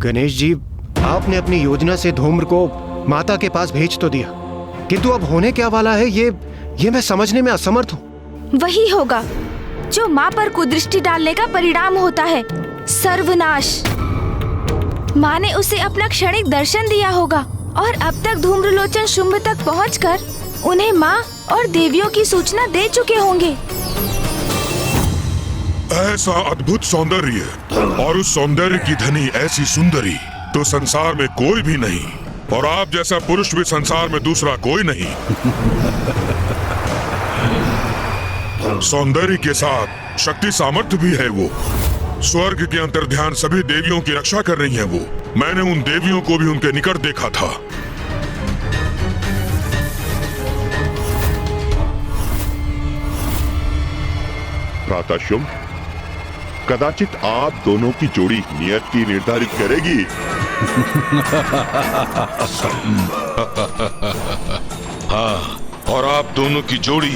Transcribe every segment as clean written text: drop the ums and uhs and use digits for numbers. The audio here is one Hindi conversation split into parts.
गणेश जी, आपने अपनी योजना से धूम्र को माता के पास भेज तो दिया, किंतु अब होने क्या वाला है ये मैं समझने में असमर्थ हूँ। वही होगा जो माँ पर कुदृष्टि डालने का परिणाम होता है, सर्वनाश। माँ ने उसे अपना क्षणिक दर्शन दिया होगा और अब तक धूम्रलोचन शुंभ तक पहुंचकर उन्हें माँ और देवियों की सूचना दे चुके होंगे। ऐसा अद्भुत सौंदर्य और उस सौंदर्य की धनी ऐसी सुंदरी तो संसार में कोई भी नहीं, और आप जैसा पुरुष भी संसार में दूसरा कोई नहीं। सौंदर्य के साथ शक्ति सामर्थ्य भी है वो। स्वर्ग के अंतर्ध्यान सभी देवियों की रक्षा कर रही हैं वो। मैंने उन देवियों को भी उनके निकट देखा था। भ्राता शुंभ, कदाचित आप दोनों की जोड़ी नियति निर्धारित करेगी। हाँ, और आप दोनों की जोड़ी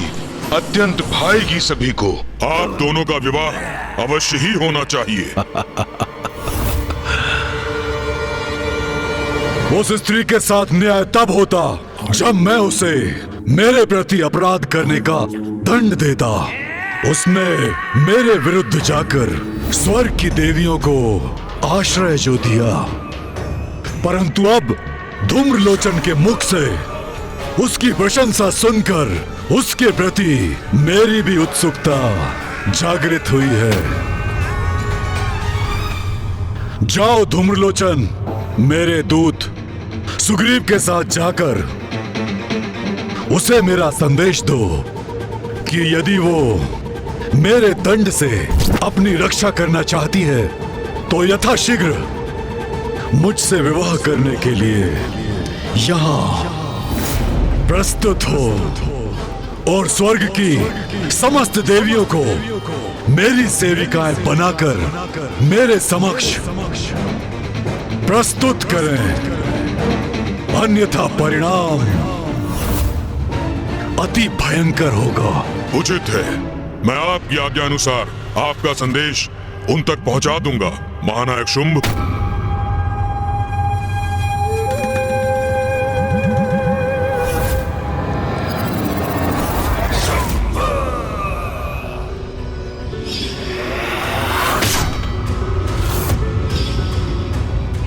अत्यंत भाएगी सभी को। आप दोनों का विवाह अवश्य ही होना चाहिए। उस स्त्री के साथ न्याय तब होता जब मैं उसे मेरे प्रति अपराध करने का दंड देता। उसने मेरे विरुद्ध जाकर स्वर्ग की देवियों को आश्रय जो दिया, परंतु अब धूम्रलोचन के मुख से उसकी प्रशंसा सुनकर उसके प्रति मेरी भी उत्सुकता जागृत हुई है। जाओ धूम्रलोचन, मेरे दूत सुग्रीव के साथ जाकर उसे मेरा संदेश दो कि यदि वो मेरे दंड से अपनी रक्षा करना चाहती है तो यथाशीघ्र मुझसे विवाह करने के लिए यहाँ प्रस्तुत हो और स्वर्ग की समस्त देवियों को मेरी सेविकाएं बनाकर मेरे समक्ष प्रस्तुत करें, अन्यथा परिणाम अति भयंकर होगा। उचित है, मैं आपकी आज्ञा अनुसार आपका संदेश उन तक पहुंचा दूंगा, महानायक शुंभ।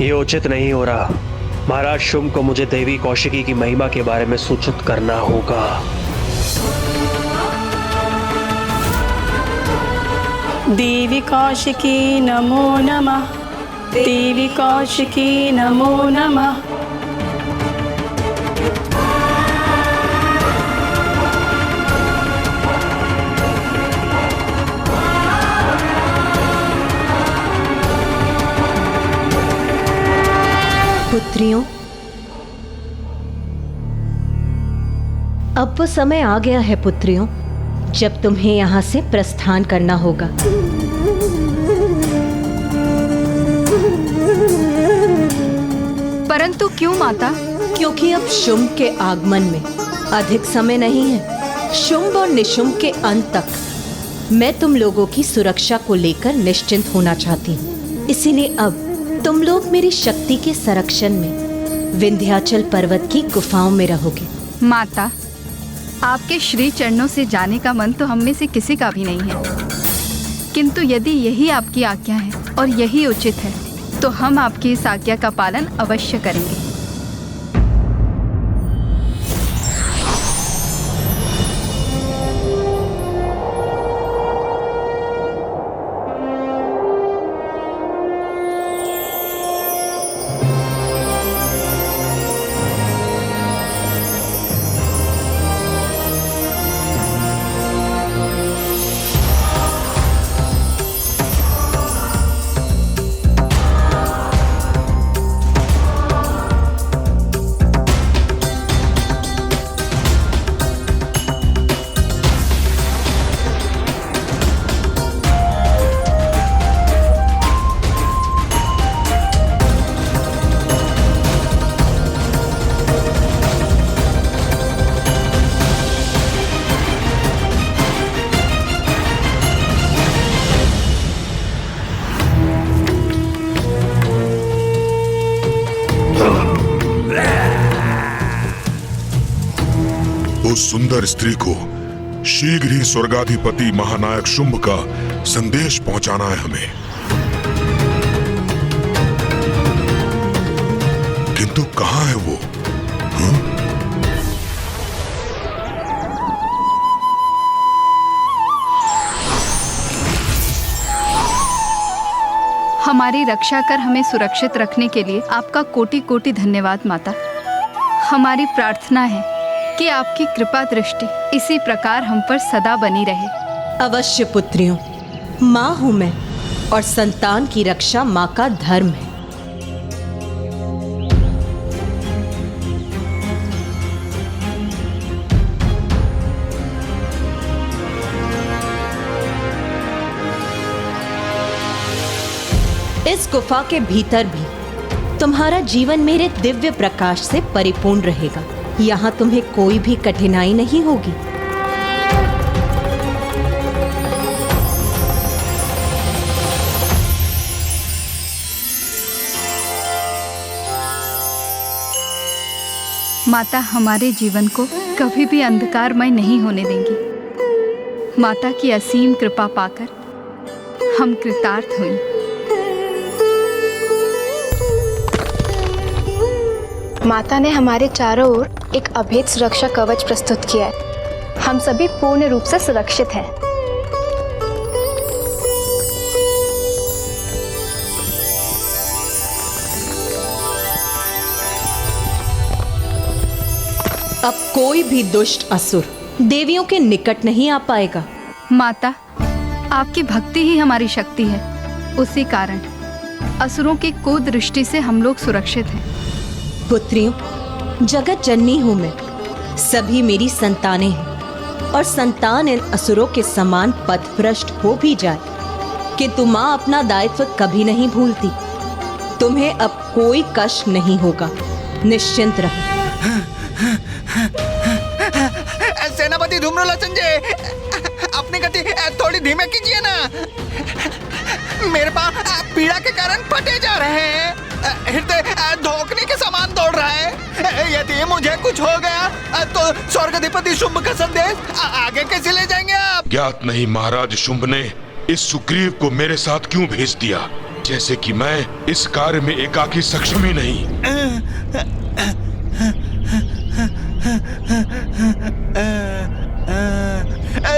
ये उचित नहीं हो रहा। महाराज शुंभ को मुझे देवी कौशिकी की महिमा के बारे में सूचित करना होगा। देवी कौशिकी नमो नमः, देवी कौशिकी नमो नमः। पुत्रियों, अब वो समय आ गया है पुत्रियों जब तुम्हें यहाँ से प्रस्थान करना होगा। परंतु क्यों माता? क्योंकि अब शुंभ के आगमन में अधिक समय नहीं है। शुंभ और निशुंभ के अंत तक मैं तुम लोगों की सुरक्षा को लेकर निश्चिंत होना चाहती हूँ। इसीलिए अब तुम लोग मेरी शक्ति के संरक्षण में विंध्याचल पर्वत की गुफाओं में रहोगे। माता, आपके श्री चरणों से जाने का मन तो हम में से किसी का भी नहीं है, किंतु यदि यही आपकी आज्ञा है और यही उचित है तो हम आपकी इस आज्ञा का पालन अवश्य करेंगे। उस सुंदर स्त्री को शीघ्र ही स्वर्गाधिपति महानायक शुंभ का संदेश पहुंचाना है हमें। किंतु कहां है वो? हमारी रक्षा कर हमें सुरक्षित रखने के लिए आपका कोटि कोटि धन्यवाद माता। हमारी प्रार्थना है कि आपकी कृपा दृष्टि इसी प्रकार हम पर सदा बनी रहे। अवश्य पुत्रियों, माँ हूं मैं और संतान की रक्षा माँ का धर्म है। इस गुफा के भीतर भी तुम्हारा जीवन मेरे दिव्य प्रकाश से परिपूर्ण रहेगा। यहाँ तुम्हें कोई भी कठिनाई नहीं होगी। माता हमारे जीवन को कभी भी अंधकारमय नहीं होने देंगी। माता की असीम कृपा पाकर हम कृतार्थ हुए। माता ने हमारे चारों ओर एक अभेद सुरक्षा कवच प्रस्तुत किया है। हम सभी पूर्ण रूप से सुरक्षित हैं। अब कोई भी दुष्ट असुर देवियों के निकट नहीं आ पाएगा। माता, आपकी भक्ति ही हमारी शक्ति है। उसी कारण असुरों की कुदृष्टि से हम लोग सुरक्षित हैं। पुत्रियों, जगत जननी हूं मैं, सभी मेरी संतानें हैं और संतान इन असुरों के समान पथभ्रष्ट हो भी जाए, किंतु माँ अपना दायित्व कभी नहीं भूलती। तुम्हें अब कोई कष्ट नहीं होगा, निश्चिंत रहो। सेनापति धूम्रलोचन जी, अपनी गति थोड़ी धीमे कीजिए ना। मेरे पास पीड़ा के कारण फटे जा रहे हैं। हृदय धोखने के समान दौड़ रहा है। यदि मुझे कुछ हो गया तो स्वर्गाधिपति शुंभ का संदेश आगे कैसे ले जाएंगे आप? ज्ञात नहीं महाराज शुंभ ने इस सुग्रीव को मेरे साथ क्यों भेज दिया, जैसे कि मैं इस कार्य में एकाकी सक्षम ही नहीं।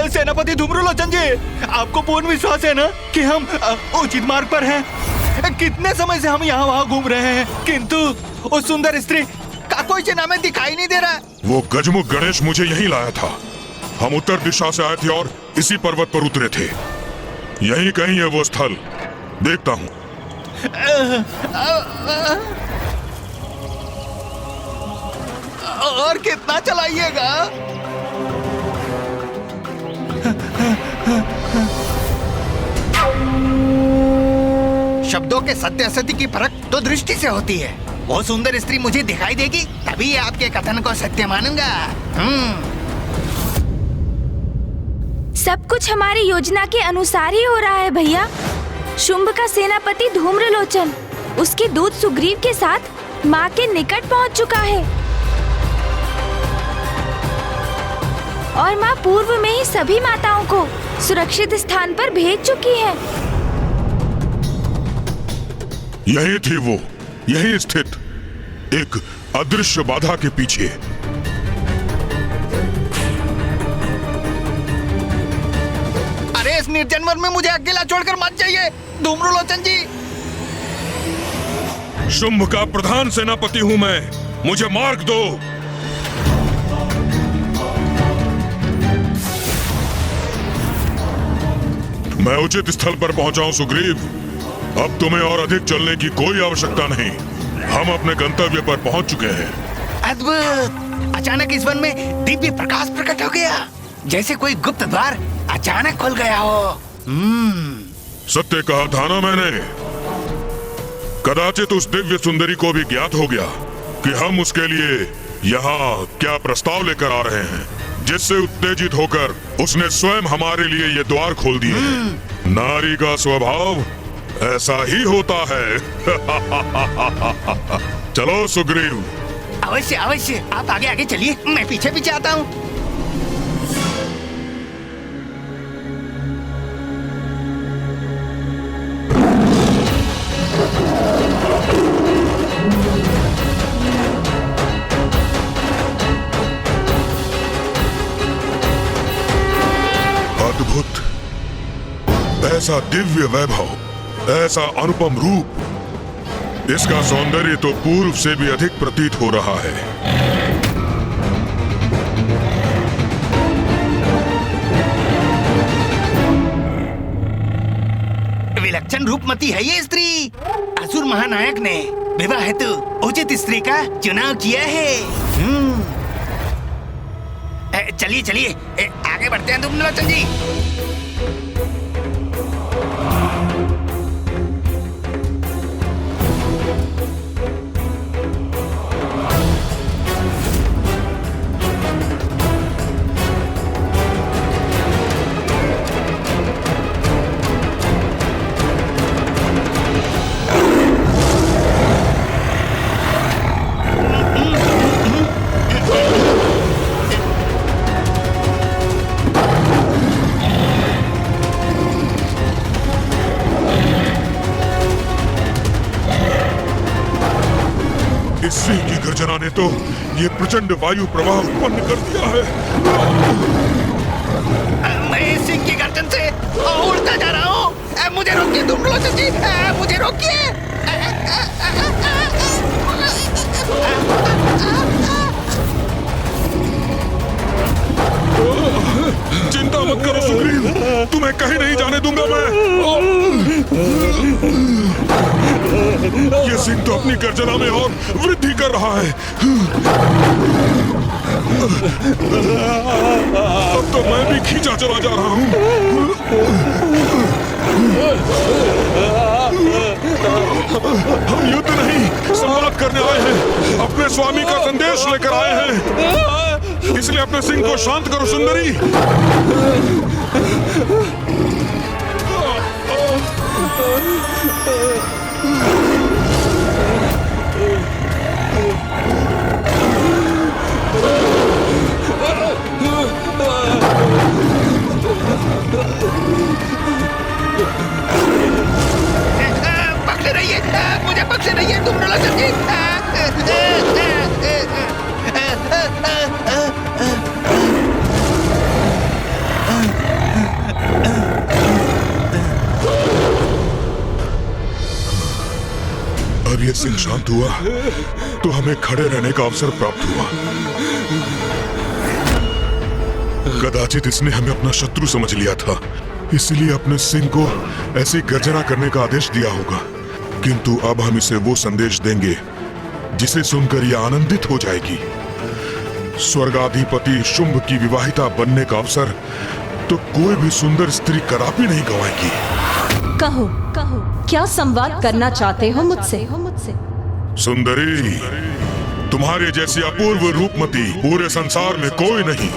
सेनापति धूम्रलोचन जी, आपको पूर्ण विश्वास है ना कि हम उचित मार्ग पर हैं? कितने समय से हम यहाँ वहाँ घूम रहे हैं, किंतु उस सुंदर स्त्री का कोई चिन्ह हमें दिखाई नहीं दे रहा। वो गजमुख गणेश मुझे यहीं लाया था। हम उत्तर दिशा से आए थे और इसी पर्वत पर उतरे थे। यहीं कहीं है वो स्थल, देखता हूँ। और कितना चलाइएगा? शब्दों के सत्य असत्य की परख तो दृष्टि से होती है। वो सुंदर स्त्री मुझे दिखाई देगी, तभी आपके कथन को सत्य मानूंगा। सब कुछ हमारी योजना के अनुसार ही हो रहा है भैया। शुंभ का सेनापति धूम्रलोचन उसके दूत सुग्रीव के साथ माँ के निकट पहुँच चुका है और माँ पूर्व में ही सभी माताओं को सुरक्षित स्थान पर भेज चुकी है। यही थी वो, यही स्थित एक अदृश्य बाधा के पीछे। अरे इस निर्जन वन में मुझे अकेला छोड़कर मत जाइए धूम्रलोचन जी। शुंभ का प्रधान सेनापति हूं मैं, मुझे मार्ग दो। मैं उचित स्थल पर पहुंचा हूं सुग्रीव। अब तुम्हें और अधिक चलने की कोई आवश्यकता नहीं। हम अपने गंतव्य पर पहुंच चुके हैं। अद्भुत! अचानक इस वन में दिव्य प्रकाश प्रकट हो गया, जैसे कोई गुप्त द्वार अचानक खुल गया हो। सत्य कहा था ना मैंने। कदाचित उस दिव्य सुंदरी को भी ज्ञात हो गया कि हम उसके लिए यहाँ क्या प्रस्ताव लेकर आ रहे हैं, जिससे उत्तेजित होकर उसने स्वयं हमारे लिए ये द्वार खोल दिए। नारी का स्वभाव ऐसा ही होता है। चलो सुग्रीव। अवश्य अवश्य, आप आगे आगे चलिए, मैं पीछे पीछे आता हूँ। ऐसा दिव्य वैभव, ऐसा अनुपम रूप, इसका सौंदर्य तो पूर्व से भी अधिक प्रतीत हो रहा है। विलक्षण रूपमती है ये स्त्री। असुर महानायक ने विवाह हेतु उचित स्त्री का चुनाव किया है। चलिए चलिए आगे बढ़ते हैं धूम्रलोचन जी। सिंह की गर्जना ने तो ये प्रचंड वायु प्रवाह उत्पन्न कर दिया है। मैं सिंह की गर्जन से उड़ता जा रहा हूँ। मुझे रोकिए धूम्रलोचन जी, मुझे रोकिए। चिंता मत करो सुग्रीव, तुम्हें कहीं नहीं जाने दूंगा मैं। ये सिंह तो अपनी गर्जना में और वृद्धि कर रहा है। अब तो मैं भी खींचा चला जा रहा हूँ। हम युद्ध नहीं संवाद करने आए हैं, अपने स्वामी का संदेश लेकर आए हैं, इसलिए अपने सिंह को शांत करो सुंदरी। पकड़े रहिए, मुझे पकड़े रहिए धूम्रलोचन जी। अब ये सिंह शांत हुआ तो हमें खड़े रहने का अवसर प्राप्त हुआ। कदाचित इसने हमें अपना शत्रु समझ लिया था, इसलिए अपने सिंह को ऐसी गर्जना करने का आदेश दिया होगा। किंतु अब हम इसे वो संदेश देंगे जिसे सुनकर यह आनंदित हो जाएगी। स्वर्गाधिपति शुंभ की विवाहिता बनने का अवसर तो कोई भी सुंदर स्त्री कदापि नहीं गंवाएगी। कहो कहो, क्या संवाद करना चाहते हो मुझसे? सुंदरी, तुम्हारे जैसी अपूर्व रूपमती पूरे संसार में कोई नहीं।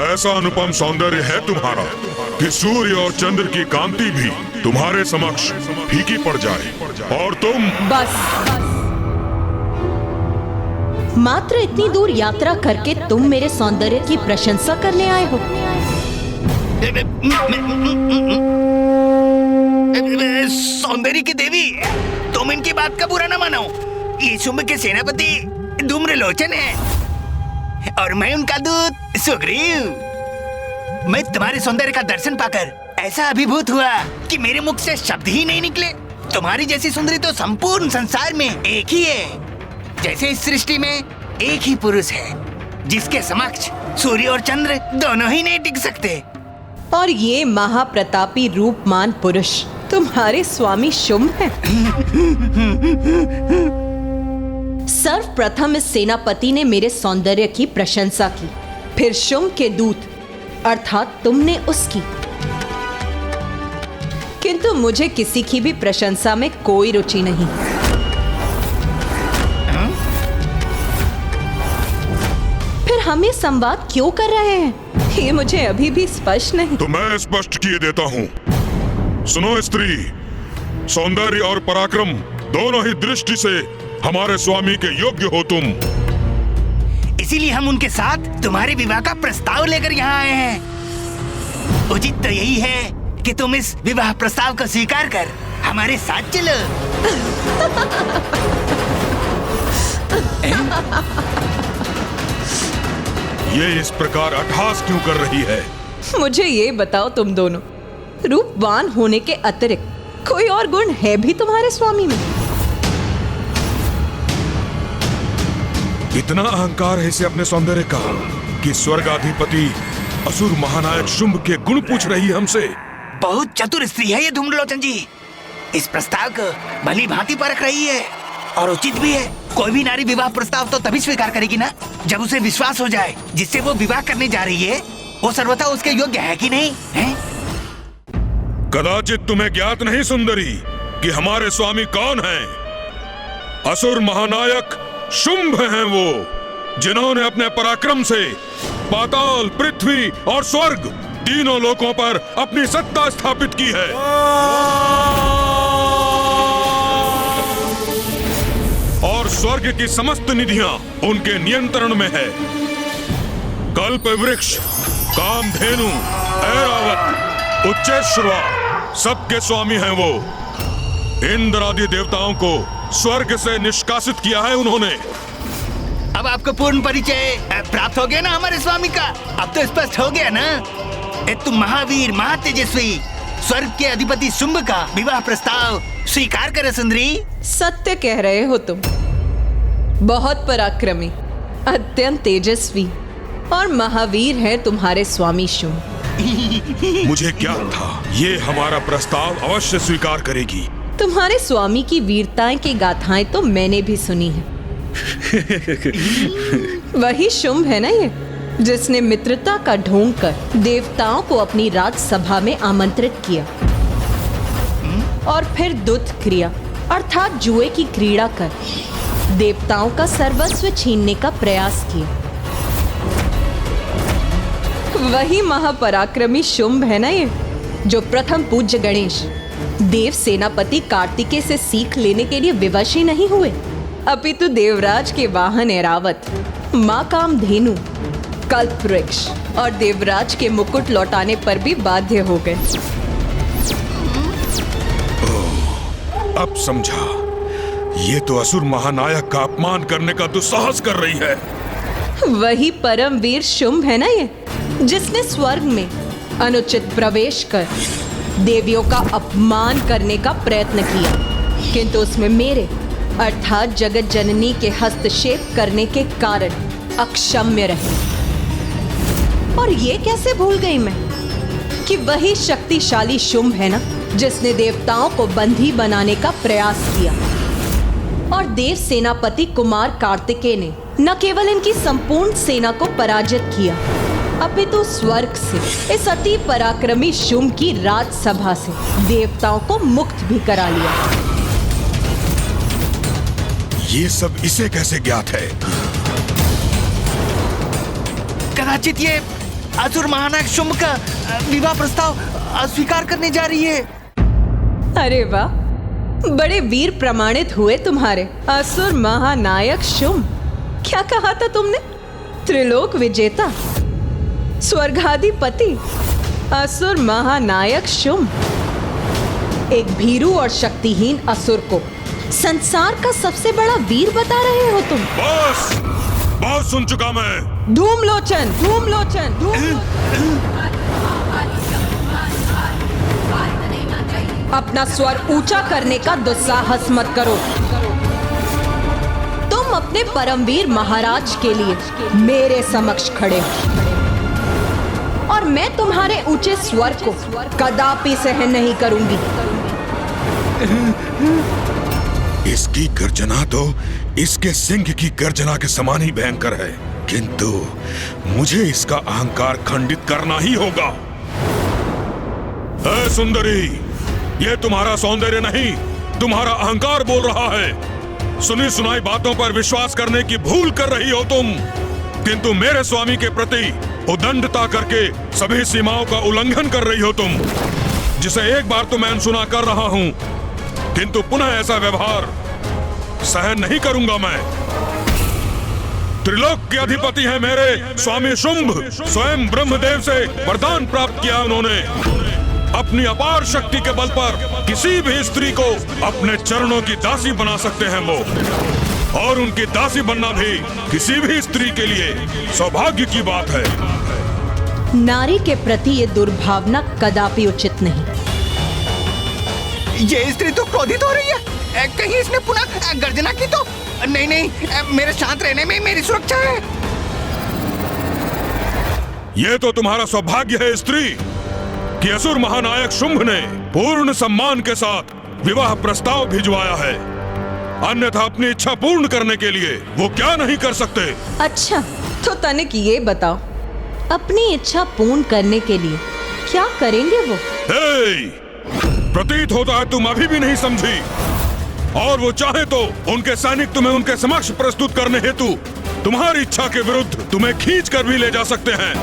ऐसा अनुपम सौंदर्य है तुम्हारा कि सूर्य और चंद्र की कांति भी तुम्हारे समक्ष फीकी पड़ जाए, और तुम बस मात्र इतनी दूर यात्रा करके तुम मेरे सौंदर्य की प्रशंसा करने आए हो? सौंदर्य की देवी, तुम इनकी बात का बुरा न मानो। ये शुंभ के सेनापति धूम्रलोचन है और मैं उनका दूत सुग्रीव। मैं तुम्हारे सौंदर्य का दर्शन पाकर ऐसा अभिभूत हुआ कि मेरे मुख से शब्द ही नहीं निकले। तुम्हारी जैसी सुंदरी तो संपूर्ण संसार में एक ही है। जैसे इस सृष्टि में एक ही पुरुष है जिसके समक्ष सूर्य और चंद्र दोनों ही नहीं टिक सकते। और ये महाप्रतापी रूपमान पुरुष तुम्हारे स्वामी शुंभ हैं। सर्वप्रथम इस सेनापति ने मेरे सौंदर्य की प्रशंसा की, फिर शुंभ के दूत अर्थात तुमने उसकी। किंतु मुझे किसी की भी प्रशंसा में कोई रुचि नहीं। फिर हम ये संवाद क्यों कर रहे हैं, ये मुझे अभी भी स्पष्ट नहीं। तो मैं स्पष्ट किए देता हूँ। सुनो स्त्री, सौंदर्य और पराक्रम दोनों ही दृष्टि से हमारे स्वामी के योग्य हो तुम। इसीलिए हम उनके साथ तुम्हारे विवाह का प्रस्ताव लेकर यहाँ आए हैं। उचित तो यही है कि तुम इस विवाह प्रस्ताव को स्वीकार कर हमारे साथ चलो। ये इस प्रकार अट्टहास क्यों कर रही है? मुझे ये बताओ तुम दोनों, रूपवान होने के अतिरिक्त कोई और गुण है भी तुम्हारे स्वामी में? इतना अहंकार है इसे अपने सौंदर्य का कि स्वर्गाधिपति असुर महानायक शुंभ के गुण पूछ रही है हमसे। बहुत चतुर स्त्री है ये धूम्रलोचन जी। इस प्रस्ताव को भली भांति परख रही है और उचित भी है। कोई भी नारी विवाह प्रस्ताव तो तभी स्वीकार करेगी ना जब उसे विश्वास हो जाए जिससे वो विवाह करने जा रही है वो सर्वथा उसके योग्य है कि नहीं है? कदाचित तुम्हें ज्ञात नहीं सुंदरी कि हमारे स्वामी कौन हैं? असुर महानायक शुंभ हैं वो, जिन्होंने अपने पराक्रम से पाताल, पृथ्वी और स्वर्ग तीनों लोकों पर अपनी सत्ता स्थापित की है। और स्वर्ग की समस्त निधियां उनके नियंत्रण में है। कल्प वृक्ष, कामधेनु, ऐरावत, उच्चैश्रवा सबके स्वामी हैं वो। इंद्र आदि देवताओं को स्वर्ग से निष्कासित किया है उन्होंने। अब आपको पूर्ण परिचय प्राप्त हो गया ना हमारे स्वामी का? अब तो स्पष्ट हो गया ना? तुम महावीर, महातेजस्वी स्वर्ग के अधिपति शुंभ का विवाह प्रस्ताव स्वीकार करे सुंदरी। सत्य कह रहे हो तुम। बहुत पराक्रमी, अत्यंत तेजस्वी और महावीर है तुम्हारे स्वामी शुंभ। मुझे क्या था ये हमारा प्रस्ताव अवश्य स्वीकार करेगी। तुम्हारे स्वामी की वीरताएं की गाथाएं तो मैंने भी सुनी है। वही शुंभ है ना ये, जिसने मित्रता का ढोंग कर देवताओं को अपनी राजसभा में आमंत्रित किया और फिर दुष्ट क्रिया अर्थात जुए की क्रीड़ा कर देवताओं का सर्वस्व छीनने का प्रयास किया। वही महापराक्रमी शुंभ है ना ये, जो प्रथम पूज्य गणेश देव सेनापति कार्तिकेय से सीख लेने के लिए विवश ही नहीं हुए, अपितु देवराज के वाहन ऐरावत, मां कामधेनु, कल्प वृक्ष और देवराज के मुकुट लौटाने पर भी बाध्य हो गए। अब समझा, ये तो असुर महानायक का अपमान करने का दुस्साहस कर रही है। वही परमवीर शुंभ है ना ये, जिसने स्वर्ग में अनुचित प्रवेश कर देवियों का अपमान करने का प्रयत्न किया, किंतु उसमें मेरे अर्थात जगत जननी के हस्तक्षेप करने के कारण अक्षम्य रहे। और ये कैसे भूल गई मैं कि वही शक्तिशाली शुंभ है ना, जिसने देवताओं को बंधी बनाने का प्रयास किया और देव सेनापति कुमार कार्तिकेय ने न केवल इनकी संपूर्ण सेना को पराजित किया, अपितु स्वर्ग से इस अति पराक्रमी शुंभ की राजसभा से देवताओं को मुक्त भी करा लिया। ये सब इसे कैसे ज्ञात है? कदाचित ये असुर महानायक शुंभ का विवाह प्रस्ताव अस्वीकार करने जा रही है। अरे वाह, बड़े वीर प्रमाणित हुए तुम्हारे असुर महानायक शुंभ। क्या कहा था तुमने? त्रिलोक विजेता, स्वर्गाधिपति, असुर महानायक शुंभ। एक भीरू और शक्तिहीन असुर को संसार का सबसे बड़ा वीर बता रहे हो तुम। बस, बहुत सुन चुका मैं। धूम्रलोचन, धूम्रलोचन, अपना स्वर ऊंचा करने का दुस्साहस मत करो। तुम अपने परमवीर महाराज के लिए मेरे समक्ष खड़े हो और मैं तुम्हारे ऊंचे स्वर को कदापि सहन नहीं करूंगी। इसकी गर्जना तो इसके सिंह की गर्जना के समान ही भयंकर है, किंतु मुझे इसका अहंकार खंडित करना ही होगा। ऐ सुंदरी, ये तुम्हारा सौंदर्य नहीं, तुम्हारा अहंकार बोल रहा है। सुनी सुनाई बातों पर विश्वास करने की भूल कर रही हो तुम, किंतु मेरे स्वामी के प्रति उदंडता करके सभी सीमाओं का उल्लंघन कर रही हो तुम, जिसे एक बार तो मैं अनसुना कर रहा हूं, किंतु पुनः ऐसा व्यवहार सहन नहीं करूंगा मैं। त्रिलोक के अधिपति हैं मेरे स्वामी शुंभ, स्वयं ब्रह्मदेव से वरदान प्राप्त किया उन्होंने। अपनी अपार शक्ति के बल पर किसी भी स्त्री को अपने चरणों की दासी बना सकते हैं वो, और उनकी दासी बनना भी किसी भी स्त्री के लिए सौभाग्य की बात है। नारी के प्रति ये दुर्भावना कदापि उचित नहीं। ये स्त्री तो क्रोधित हो रही है। कहीं इसने पुनः गर्जना की तो? नहीं नहीं, मेरे शांत रहने में मेरी सुरक्षा है। ये तो तुम्हारा सौभाग्य है स्त्री कि असुर महानायक शुंभ ने पूर्ण सम्मान के साथ विवाह प्रस्ताव भिजवाया है, अन्यथा अपनी इच्छा पूर्ण करने के लिए वो क्या नहीं कर सकते। अच्छा, तो तनिक ये बताओ, अपनी इच्छा पूर्ण करने के लिए क्या करेंगे वो? प्रतीत होता है तुम अभी भी नहीं समझी, और वो चाहे तो उनके सैनिक तुम्हें उनके समक्ष प्रस्तुत करने हेतु तुम्हारी इच्छा के विरुद्ध तुम्हें खींच कर भी ले जा सकते हैं।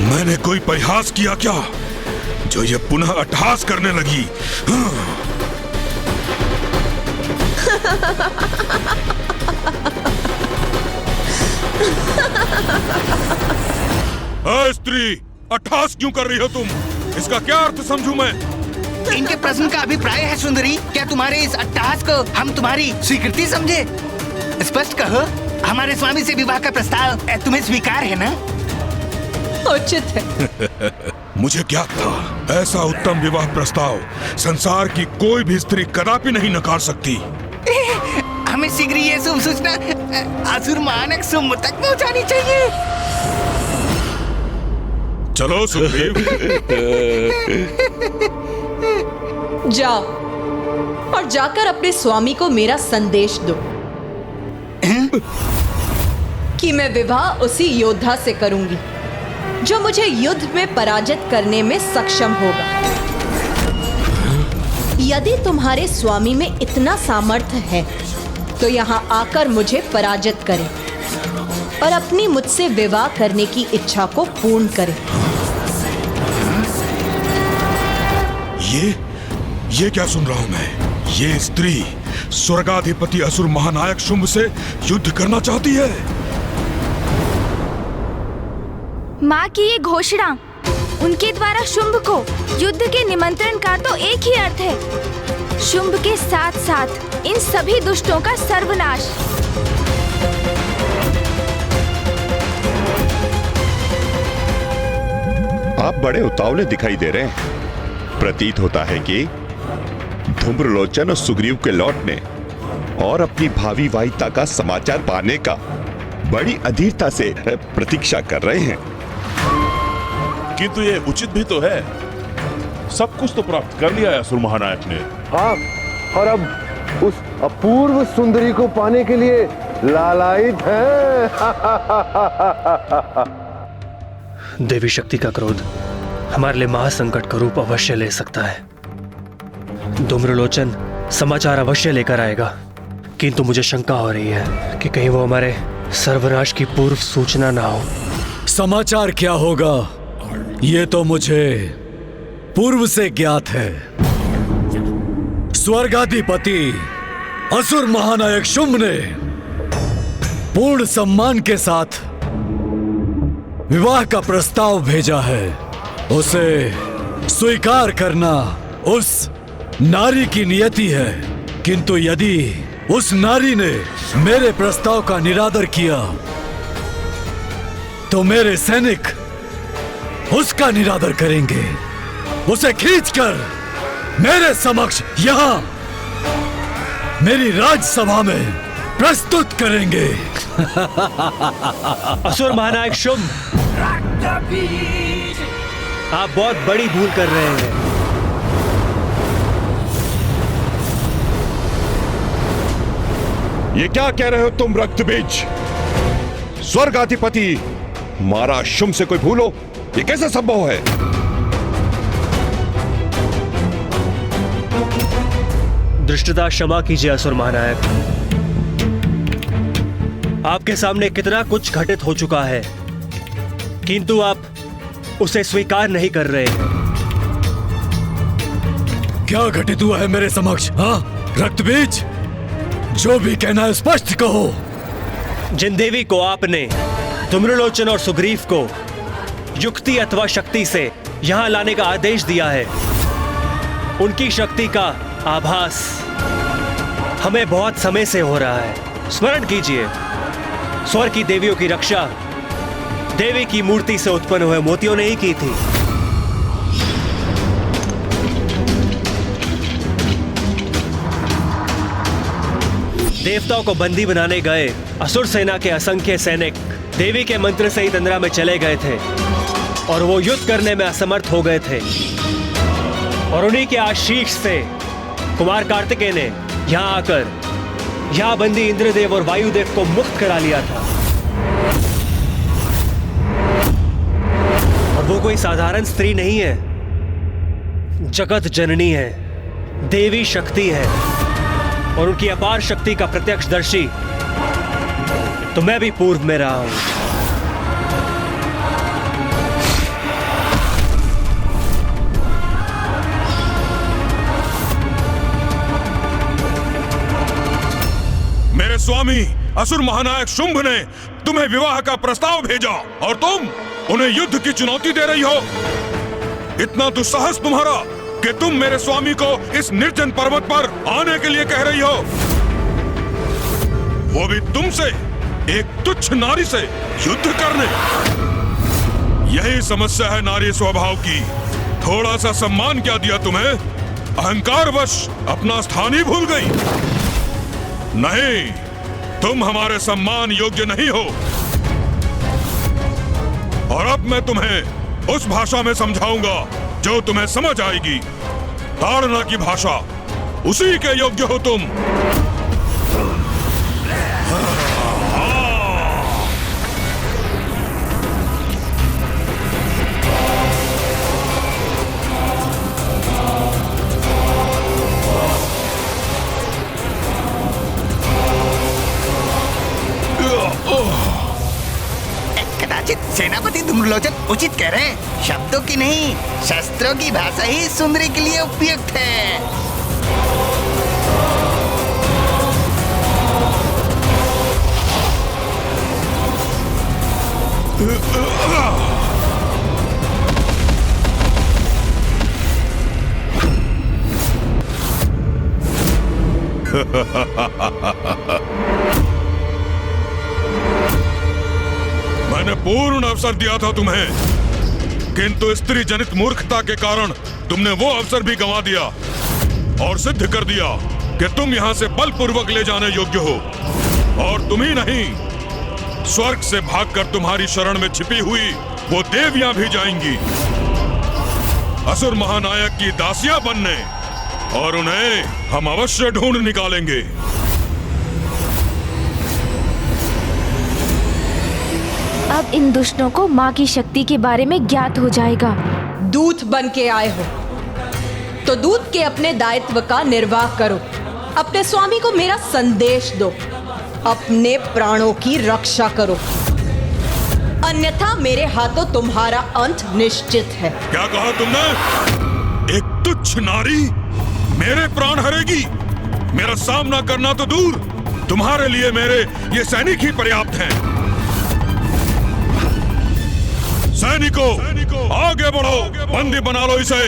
मैंने कोई परिहास किया क्या जो ये पुनः अट्टहास करने लगी? स्त्री, अट्टहास क्यों कर रही हो तुम? इसका क्या अर्थ समझूं मैं? इनके प्रश्न का अभिप्राय है सुंदरी, क्या तुम्हारे इस अट्टहास को हम तुम्हारी स्वीकृति समझे? स्पष्ट कहो, हमारे स्वामी से विवाह का प्रस्ताव तुम्हें स्वीकार है ना? उचित है। मुझे क्या था, ऐसा उत्तम विवाह प्रस्ताव संसार की कोई भी स्त्री कदापि नहीं नकार सकती। हमें शीघ्र ये शुभ सूचना असुर महानायक शुंभ तक पहुंचानी चाहिए। चलो सुग्रीव। जाओ और जाकर अपने स्वामी को मेरा संदेश दो कि मैं विवाह उसी योद्धा से करूंगी जो मुझे युद्ध में पराजित करने में सक्षम होगा। यदि तुम्हारे स्वामी में इतना सामर्थ्य है तो यहाँ आकर मुझे पराजित करें और अपनी मुझसे विवाह करने की इच्छा को पूर्ण करें। ये क्या सुन रहा हूं मैं? ये स्त्री स्वर्गाधिपति असुर महानायक शुंभ से युद्ध करना चाहती है। माँ की ये घोषणा, उनके द्वारा शुंभ को युद्ध के निमंत्रण का तो एक ही अर्थ है, शुंभ के साथ साथ इन सभी दुष्टों का सर्वनाश। आप बड़े उतावले दिखाई दे रहे हैं। प्रतीत होता है कि धूम्रलोचन और सुग्रीव के लौटने और अपनी भावी वाहिता का समाचार पाने का बड़ी अधीरता से प्रतीक्षा कर रहे हैं। किंतु ये उचित भी तो है, सब कुछ तो प्राप्त कर लिया है असुर महानायक ने। हाँ, और अब उस अपूर्व सुंदरी को पाने के लिए लालायित है। देवी शक्ति का क्रोध हमारे लिए महासंकट का रूप अवश्य ले सकता है। धूम्रलोचन समाचार अवश्य लेकर आएगा, किंतु मुझे शंका हो रही है कि कहीं वो हमारे सर्वनाश की पूर्व सूचना ना हो। समाचार क्या होगा ये तो मुझे पूर्व से ज्ञात है। स्वर्गाधिपति असुर महानायक शुंभ ने पूर्ण सम्मान के साथ विवाह का प्रस्ताव भेजा है। उसे स्वीकार करना उस नारी की नियति है, किंतु यदि उस नारी ने मेरे प्रस्ताव का निरादर किया तो मेरे सैनिक उसका निरादर करेंगे, उसे खींचकर मेरे समक्ष यहाँ मेरी राजसभा में प्रस्तुत करेंगे। असुर महानायक शुंभ, आप बहुत बड़ी भूल कर रहे हैं। ये क्या कह रहे हो तुम रक्तबीज? स्वर्गाधिपति महाराज शुंभ से कोई भूलो, ये कैसे संभव है? दृष्टता क्षमा कीजिए असुर महानायक, आपके सामने कितना कुछ घटित हो चुका है, किंतु आप उसे स्वीकार नहीं कर रहे हैं। क्या घटित हुआ है मेरे समक्ष? हाँ रक्तबीज, जो भी कहना है स्पष्ट कहो। जिन देवी को आपने धूम्रलोचन और सुग्रीव को युक्ति अथवा शक्ति से यहां लाने का आदेश दिया है, उनकी शक्ति का आभास हमें बहुत समय से हो रहा है। स्मरण कीजिए, स्वर्ग की देवियों की रक्षा देवी की मूर्ति से उत्पन्न हुए मोतियों ने ही की थी। देवताओं को बंदी बनाने गए असुर सेना के असंख्य सैनिक देवी के मंत्र से ही तंद्रा में चले गए थे और वो युद्ध करने में असमर्थ हो गए थे। और उन्हीं के आशीष से कुमार कार्तिकेय ने यहाँ आकर यहाँ बंदी इंद्रदेव और वायुदेव को मुक्त करा लिया था। और वो कोई साधारण स्त्री नहीं है, जगत जननी है, देवी शक्ति है। और उनकी अपार शक्ति का प्रत्यक्षदर्शी तो मैं भी पूर्व में रहा हूं। मेरे स्वामी असुर महानायक शुंभ ने तुम्हें विवाह का प्रस्ताव भेजा और तुम उन्हें युद्ध की चुनौती दे रही हो। इतना दुस्साहस तुम्हारा कि तुम मेरे स्वामी को इस निर्जन पर्वत पर आने के लिए कह रही हो, वो भी तुमसे, एक तुच्छ नारी से युद्ध करने। यही समस्या है नारी स्वभाव की। थोड़ा सा सम्मान क्या दिया तुम्हें, अहंकारवश अपना स्थान ही भूल गई। नहीं, तुम हमारे सम्मान योग्य नहीं हो। और अब मैं तुम्हें उस भाषा में समझाऊंगा जो तुम्हें समझ आएगी। ताड़ना की भाषा, उसी के योग्य हो तुम। कदाचित सेनापति धूम्रलोचन उचित कह रहे हैं। शब्दों की नहीं, शस्त्रों की भाषा ही सुंदरी के लिए उपयुक्त है। मैंने पूर्ण अवसर दिया था तुम्हें, किंतु स्त्री जनित मूर्खता के कारण तुमने वो अवसर भी गंवा दिया और सिद्ध कर दिया कि तुम यहां से बलपूर्वक ले जाने योग्य हो। और तुम ही नहीं, स्वर्ग से भागकर तुम्हारी शरण में छिपी हुई वो देवियां भी जाएंगी असुर महानायक की दासियां बनने, और उन्हें हम अवश्य ढूंढ निकालेंगे। अब इन दुष्टों को माँ की शक्ति के बारे में ज्ञात हो जाएगा। दूत बन के आए हो तो दूत के अपने दायित्व का निर्वाह करो। अपने स्वामी को मेरा संदेश दो, अपने प्राणों की रक्षा करो, अन्यथा मेरे हाथों तुम्हारा अंत निश्चित है। क्या कहा तुमने? एक तुच्छ नारी मेरे प्राण हरेगी? मेरा सामना करना तो दूर, तुम्हारे लिए मेरे ये सैनिक ही पर्याप्त हैं। सैनिकों, आगे बढ़ो, बंदी बना लो इसे।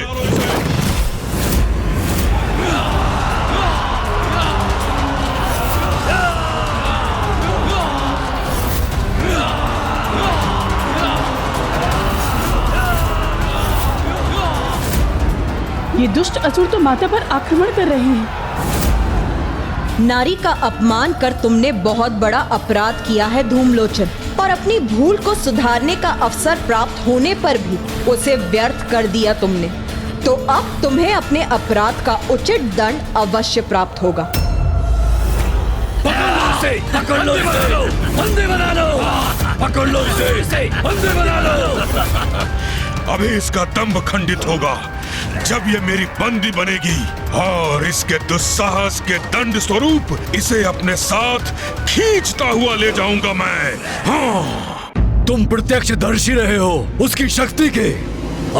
ये दुष्ट असुर तो माता पर आक्रमण कर रहे हैं। नारी का अपमान कर तुमने बहुत बड़ा अपराध किया है धूम्रलोचन, और अपनी भूल को सुधारने का अवसर प्राप्त होने पर भी उसे व्यर्थ कर दिया तुमने। तो अब तुम्हें अपने अपराध का उचित दंड अवश्य प्राप्त होगा। पकड़ लो इसे, बंदी बना लो, पकड़ लो इसे, बंदी बना लो। अभी इसका दंभ खंडित होगा जब ये मेरी बंदी बनेगी, और इसके दुस्साहस के दंड स्वरूप इसे अपने साथ खींचता हुआ ले जाऊंगा मैं। हाँ। तुम प्रत्यक्षदर्शी रहे हो उसकी शक्ति के,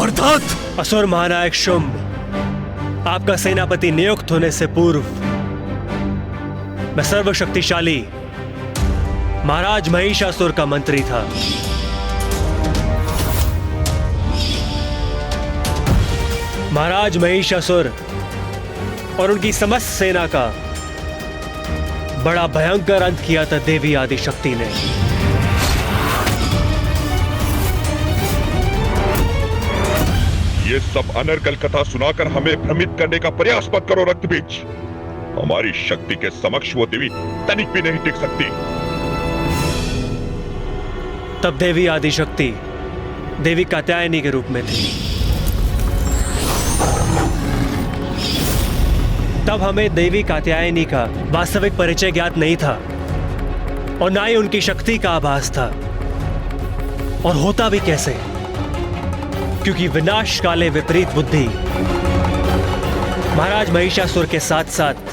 अर्थात असुर महानायक शुंभ, आपका सेनापति नियुक्त होने से पूर्व मैं सर्वशक्तिशाली महाराज महिषासुर का मंत्री था। महाराज महिषासुर और उनकी समस्त सेना का बड़ा भयंकर अंत किया था देवी आदिशक्ति ने। ये सब अनर्गल कथा सुनाकर हमें भ्रमित करने का प्रयास मत करो रक्तबीज। हमारी शक्ति के समक्ष वो देवी तनिक भी नहीं टिक सकती। तब देवी आदिशक्ति देवी कात्यायनी के रूप में थी। तब हमें देवी कात्यायनी का वास्तविक परिचय ज्ञात नहीं था और ना ही उनकी शक्ति का आभास था। और होता भी कैसे, क्योंकि विनाश काले विपरीत बुद्धि महाराज महिषासुर के साथ साथ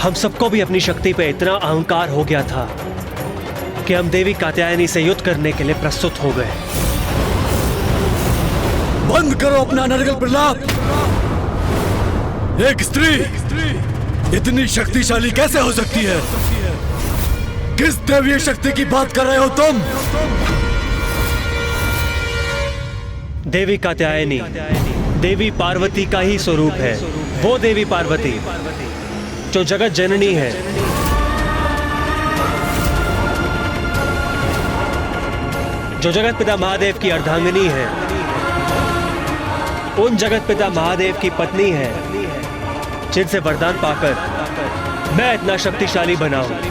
हम सबको भी अपनी शक्ति पे इतना अहंकार हो गया था कि हम देवी कात्यायनी से युद्ध करने के लिए प्रस्तुत हो गए। बंद करो अपना नरगल प्रलाप। एक स्त्री इतनी शक्तिशाली कैसे हो सकती है? किस दैवीय शक्ति की बात कर रहे हो तुम? देवी कात्यायनी देवी पार्वती का ही स्वरूप है। वो देवी पार्वती जो जगत जननी है, जो जगत पिता महादेव की अर्धांगिनी है, उन जगत पिता महादेव की पत्नी है जिनसे वरदान पाकर मैं इतना शक्तिशाली बना हूं।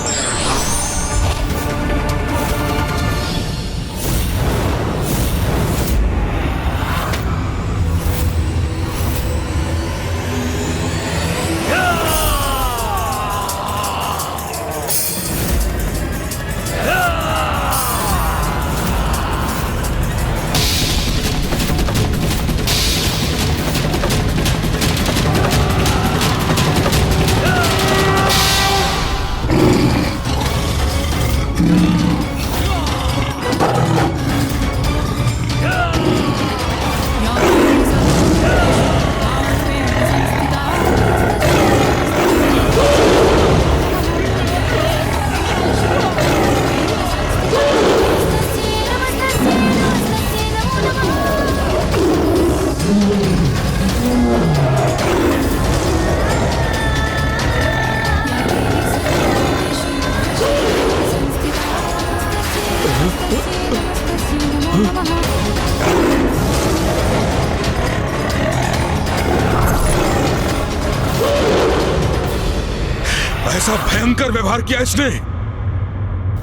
ऐसा भयंकर व्यवहार किया इसने।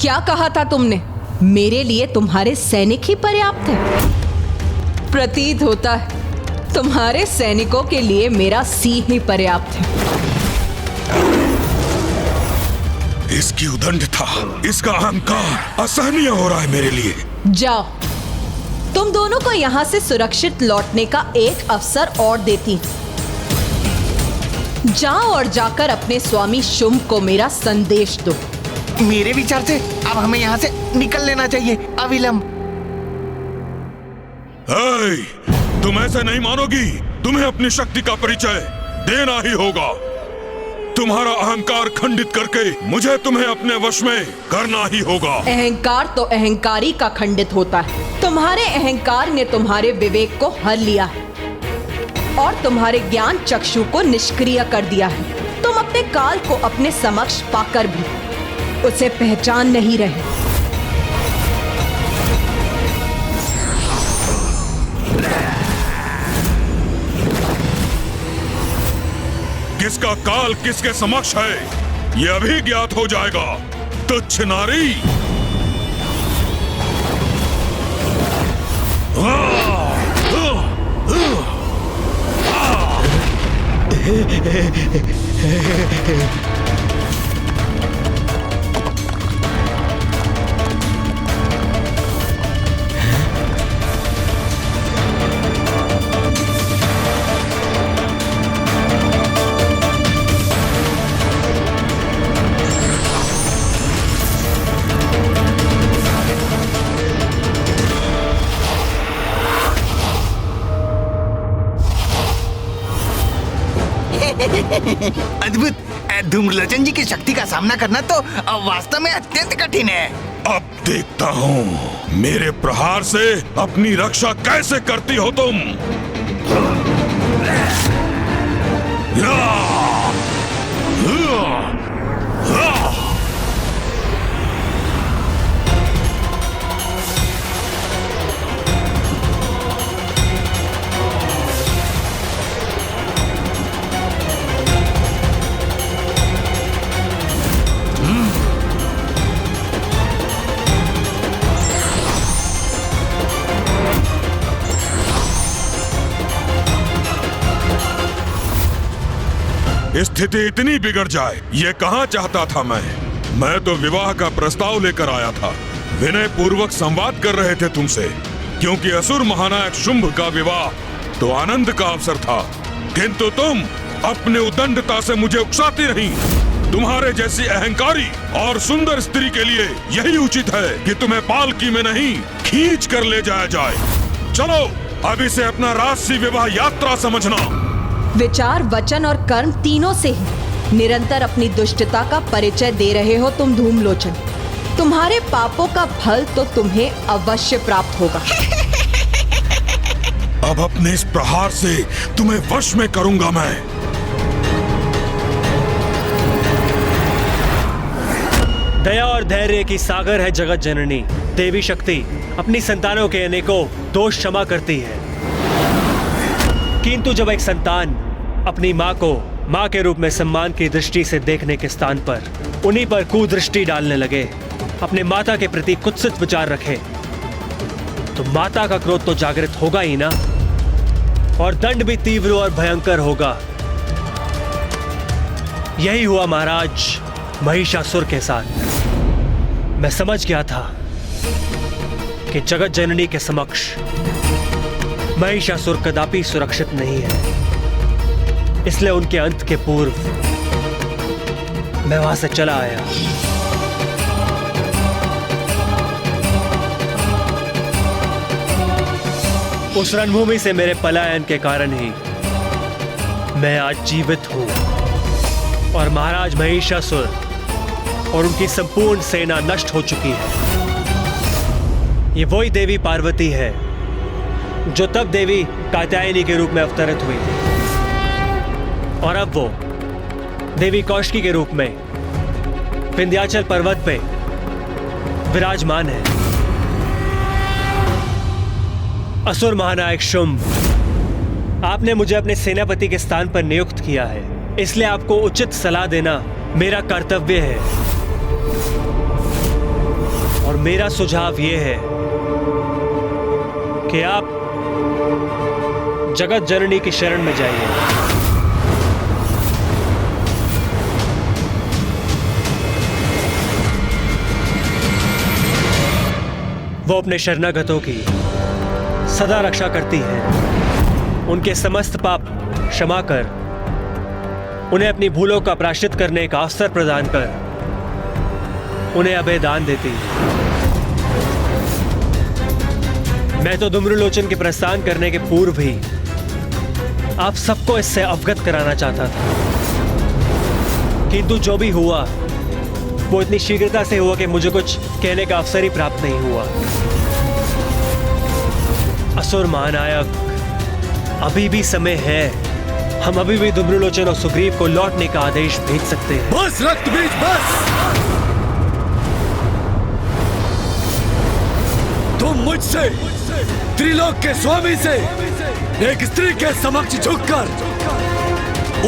क्या कहा था तुमने? मेरे लिए तुम्हारे सैनिक ही पर्याप्त है। प्रतीत होता है तुम्हारे सैनिकों के लिए मेरा सिंह ही पर्याप्त है। इसकी उदंडता, इसका अहंकार असहनीय हो रहा है मेरे लिए। जाओ, तुम दोनों को यहाँ से सुरक्षित लौटने का एक अवसर और देती। जाओ और जाकर अपने स्वामी शुंभ को मेरा संदेश दो। मेरे विचार से अब हमें यहाँ से निकल लेना चाहिए अविलंब। तुम ऐसे नहीं मानोगी। तुम्हें अपनी शक्ति का परिचय देना ही होगा। तुम्हारा अहंकार खंडित करके मुझे तुम्हें अपने वश में करना ही होगा। अहंकार तो अहंकारी का खंडित होता है। तुम्हारे अहंकार ने तुम्हारे विवेक को हर लिया है और तुम्हारे ज्ञान चक्षु को निष्क्रिय कर दिया है। तुम अपने काल को अपने समक्ष पाकर भी उसे पहचान नहीं रहे। किसका काल किसके समक्ष है, ये अभी ज्ञात हो जाएगा। तुच्छ नारी। अद्भुत। धूम्रलोचन जी की शक्ति का सामना करना तो वास्तव में अत्यंत कठिन है। अब देखता हूँ मेरे प्रहार से अपनी रक्षा कैसे करती हो तुम। स्थिति इतनी बिगड़ जाए ये कहाँ चाहता था मैं तो विवाह का प्रस्ताव लेकर आया था। विनय पूर्वक संवाद कर रहे थे तुमसे, क्योंकि असुर महानायक शुंभ का विवाह तो आनंद का अवसर था, किंतु तुम अपने उदंडता से मुझे उकसाती रही। तुम्हारे जैसी अहंकारी और सुंदर स्त्री के लिए यही उचित है कि तुम्हें पालकी में नहीं खींच कर ले जाया जाए। चलो अब इसे अपना राजसी विवाह यात्रा समझना। विचार, वचन और कर्म तीनों से ही निरंतर अपनी दुष्टता का परिचय दे रहे हो तुम धूम्रलोचन। तुम्हारे पापों का फल तो तुम्हें अवश्य प्राप्त होगा। अब अपने इस प्रहार से तुम्हें वश में करूंगा मैं। दया और धैर्य की सागर है जगत जननी देवी शक्ति। अपनी संतानों के अनेकों दोष क्षमा करती है, किंतु जब एक संतान अपनी माँ को माँ के रूप में सम्मान की दृष्टि से देखने के स्थान पर उन्हीं पर कुदृष्टि डालने लगे, अपने माता के प्रति कुत्सित विचार रखे, तो माता का क्रोध तो जागृत होगा ही ना, और दंड भी तीव्र और भयंकर होगा। यही हुआ महाराज महिषासुर के साथ। मैं समझ गया था कि जगत जननी के समक्ष महिषासुर कदापि सुरक्षित नहीं है, इसलिए उनके अंत के पूर्व मैं वहां से चला आया। उस रणभूमि से मेरे पलायन के कारण ही मैं आज जीवित हूं, और महाराज महिषासुर और उनकी संपूर्ण सेना नष्ट हो चुकी है। ये वही देवी पार्वती है जो तब देवी कात्यायनी के रूप में अवतरित हुई थी, और अब वो देवी कौशिकी के रूप में विंध्याचल पर्वत पे विराजमान है। असुर महानायक शुंभ, आपने मुझे अपने सेनापति के स्थान पर नियुक्त किया है, इसलिए आपको उचित सलाह देना मेरा कर्तव्य है। और मेरा सुझाव यह है कि आप जगत जननी की शरण में जाइए। वो अपने शरणागतों की सदा रक्षा करती है, उनके समस्त पाप क्षमा कर उन्हें अपनी भूलों का प्रायश्चित करने का अवसर प्रदान कर उन्हें अभय दान देती है। मैं तो धूम्रलोचन के प्रस्थान करने के पूर्व ही आप सबको इससे अवगत कराना चाहता था, किंतु जो भी हुआ वो इतनी शीघ्रता से हुआ कि मुझे कुछ कहने का अवसर ही प्राप्त नहीं हुआ। असुर महानायक, अभी भी समय है, हम अभी भी धूम्रलोचन और सुग्रीव को लौटने का आदेश भेज सकते हैं। बस रक्तबीज, बस! तुम मुझसे, त्रिलोक के स्वामी से, एक स्त्री के समक्ष झुककर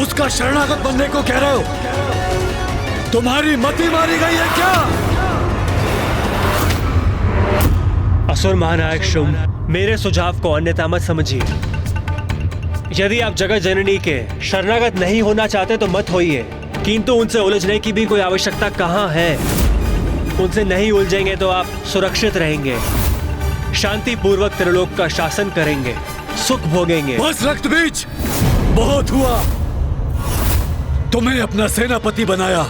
उसका शरणागत बनने को कह रहे हो? तुम्हारी मति मारी गई है क्या? असुर महानायक शुंभ, मेरे सुझाव को अन्यथा मत समझिए। यदि आप जगत जननी के शरणागत नहीं होना चाहते तो मत होइए, किंतु उनसे उलझने की भी कोई आवश्यकता कहाँ है। उनसे नहीं उलझेंगे तो आप सुरक्षित रहेंगे, शांति पूर्वक त्रिलोक का शासन करेंगे, सुख भोगेंगे। बस रक्तबीज, बहुत हुआ। तुम्हें अपना सेनापति बनाया,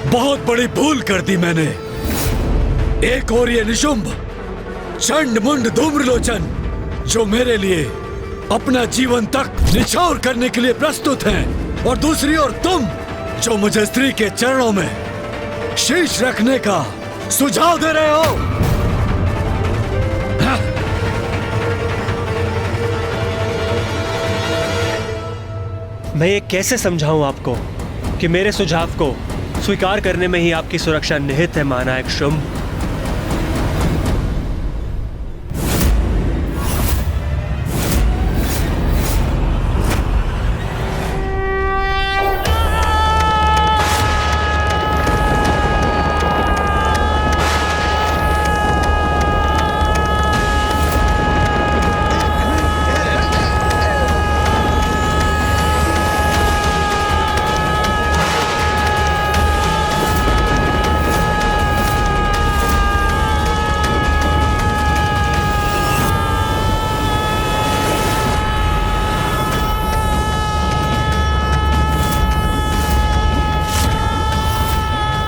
बहुत बड़ी भूल कर दी मैंने। एक और ये निशुंभ, चंड मुंड धूम्रलोचन, जो मेरे लिए अपना जीवन तक निछावर करने के लिए प्रस्तुत हैं, और दूसरी ओर तुम, जो मुझे स्त्री के चरणों में शीश रखने का सुझाव दे रहे हो। मैं ये कैसे समझाऊं आपको कि मेरे सुझाव को स्वीकार करने में ही आपकी सुरक्षा निहित है महानायक शुंभ।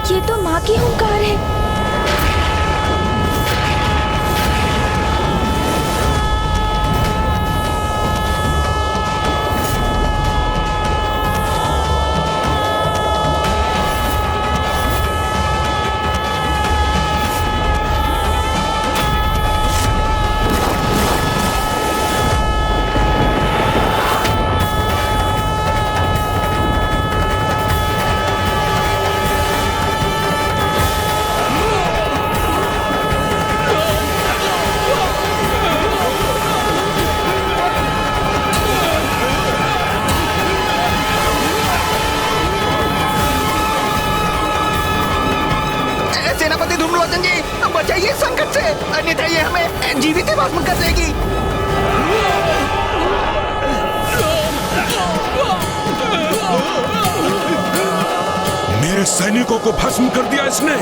ये तो माँ की हुंकार है। सेनापति धूम्रलोचन जी, बचाइए संकट से, अन्यथा ये हमें जीवित ही भस्म कर देगी। मेरे सैनिकों को भस्म कर दिया इसने।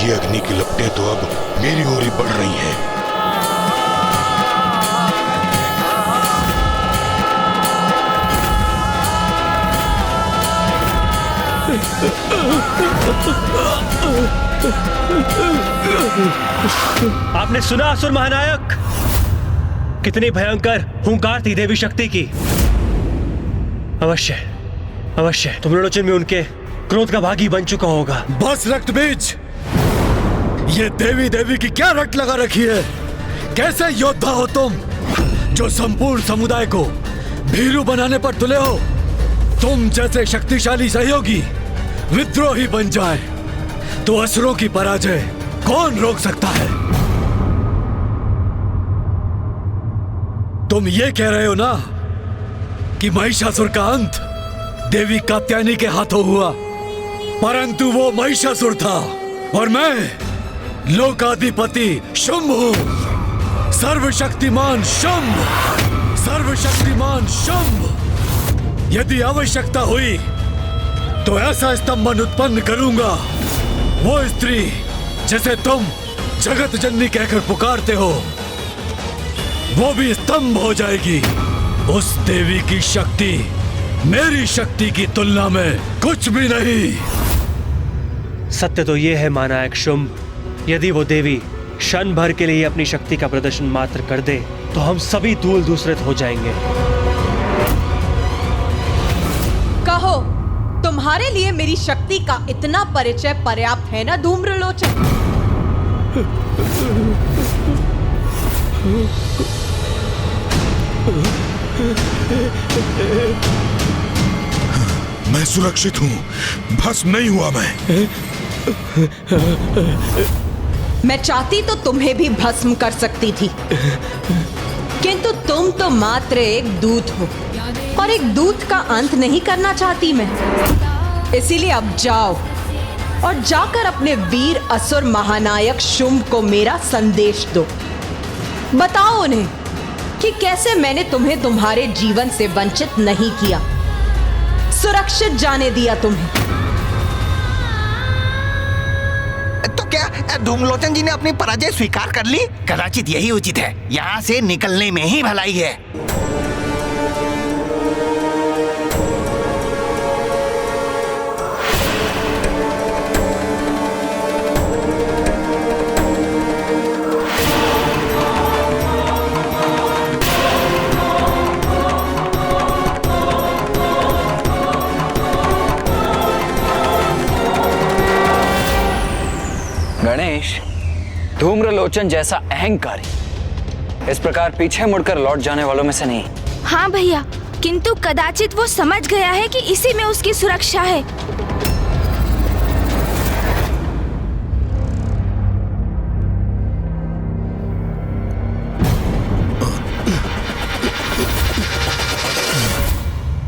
ये अग्नि की लपटें तो अब मेरी ओर ही बढ़ रही हैं। आपने सुना असुर महानायक? कितनी भयंकर हुंकार थी देवी शक्ति की। अवश्य अवश्य धूम्रलोचन में उनके क्रोध का भागी बन चुका होगा। बस रक्त बीज, ये देवी देवी की क्या रट लगा रखी है? कैसे योद्धा हो तुम, जो संपूर्ण समुदाय को भीरू बनाने पर तुले हो? तुम जैसे शक्तिशाली सहयोगी विद्रोही बन जाए तो असुरों की पराजय कौन रोक सकता है? तुम ये कह रहे हो ना कि महिषासुर का अंत देवी कात्यायनी के हाथों हुआ, परंतु वो महिषासुर था और मैं लोकाधिपति शुंभ हूं। सर्वशक्तिमान शुंभ, सर्वशक्तिमान शुंभ। यदि आवश्यकता हुई तो ऐसा स्तंभन उत्पन्न करूंगा, वो स्त्री जिसे तुम जगत जननी कहकर पुकारते हो वो भी स्तंभ हो जाएगी। उस देवी की शक्ति मेरी शक्ति की तुलना में कुछ भी नहीं। सत्य तो ये है महानायक शुंभ, यदि वो देवी क्षण भर के लिए अपनी शक्ति का प्रदर्शन मात्र कर दे तो हम सभी धूल दूसरित हो जाएंगे। कहो, तुम्हारे लिए मेरी शक्ति का इतना परिचय पर्याप्त है ना धूम्रलोचन? मैं सुरक्षित हूँ, भस्म नहीं हुआ मैं चाहती तो तुम्हें भी भस्म कर सकती थी, किंतु तुम तो मात्र एक दूत हो और एक दूत का अंत नहीं करना चाहती मैं। इसीलिए अब जाओ और जाकर अपने वीर असुर महानायक शुंभ को मेरा संदेश दो। बताओ उन्हें कि कैसे मैंने तुम्हें तुम्हारे जीवन से वंचित नहीं किया, सुरक्षित जाने दिया तुम्हें। तो क्या धूम्रलोचन जी ने अपनी पराजय स्वीकार कर ली? कदाचित यही उचित है, यहाँ से निकलने में ही भलाई है। गणेश, धूम्रलोचन जैसा अहंकारी इस प्रकार पीछे मुड़कर लौट जाने वालों में से नहीं। हाँ भैया, किंतु कदाचित वो समझ गया है कि इसी में उसकी सुरक्षा है।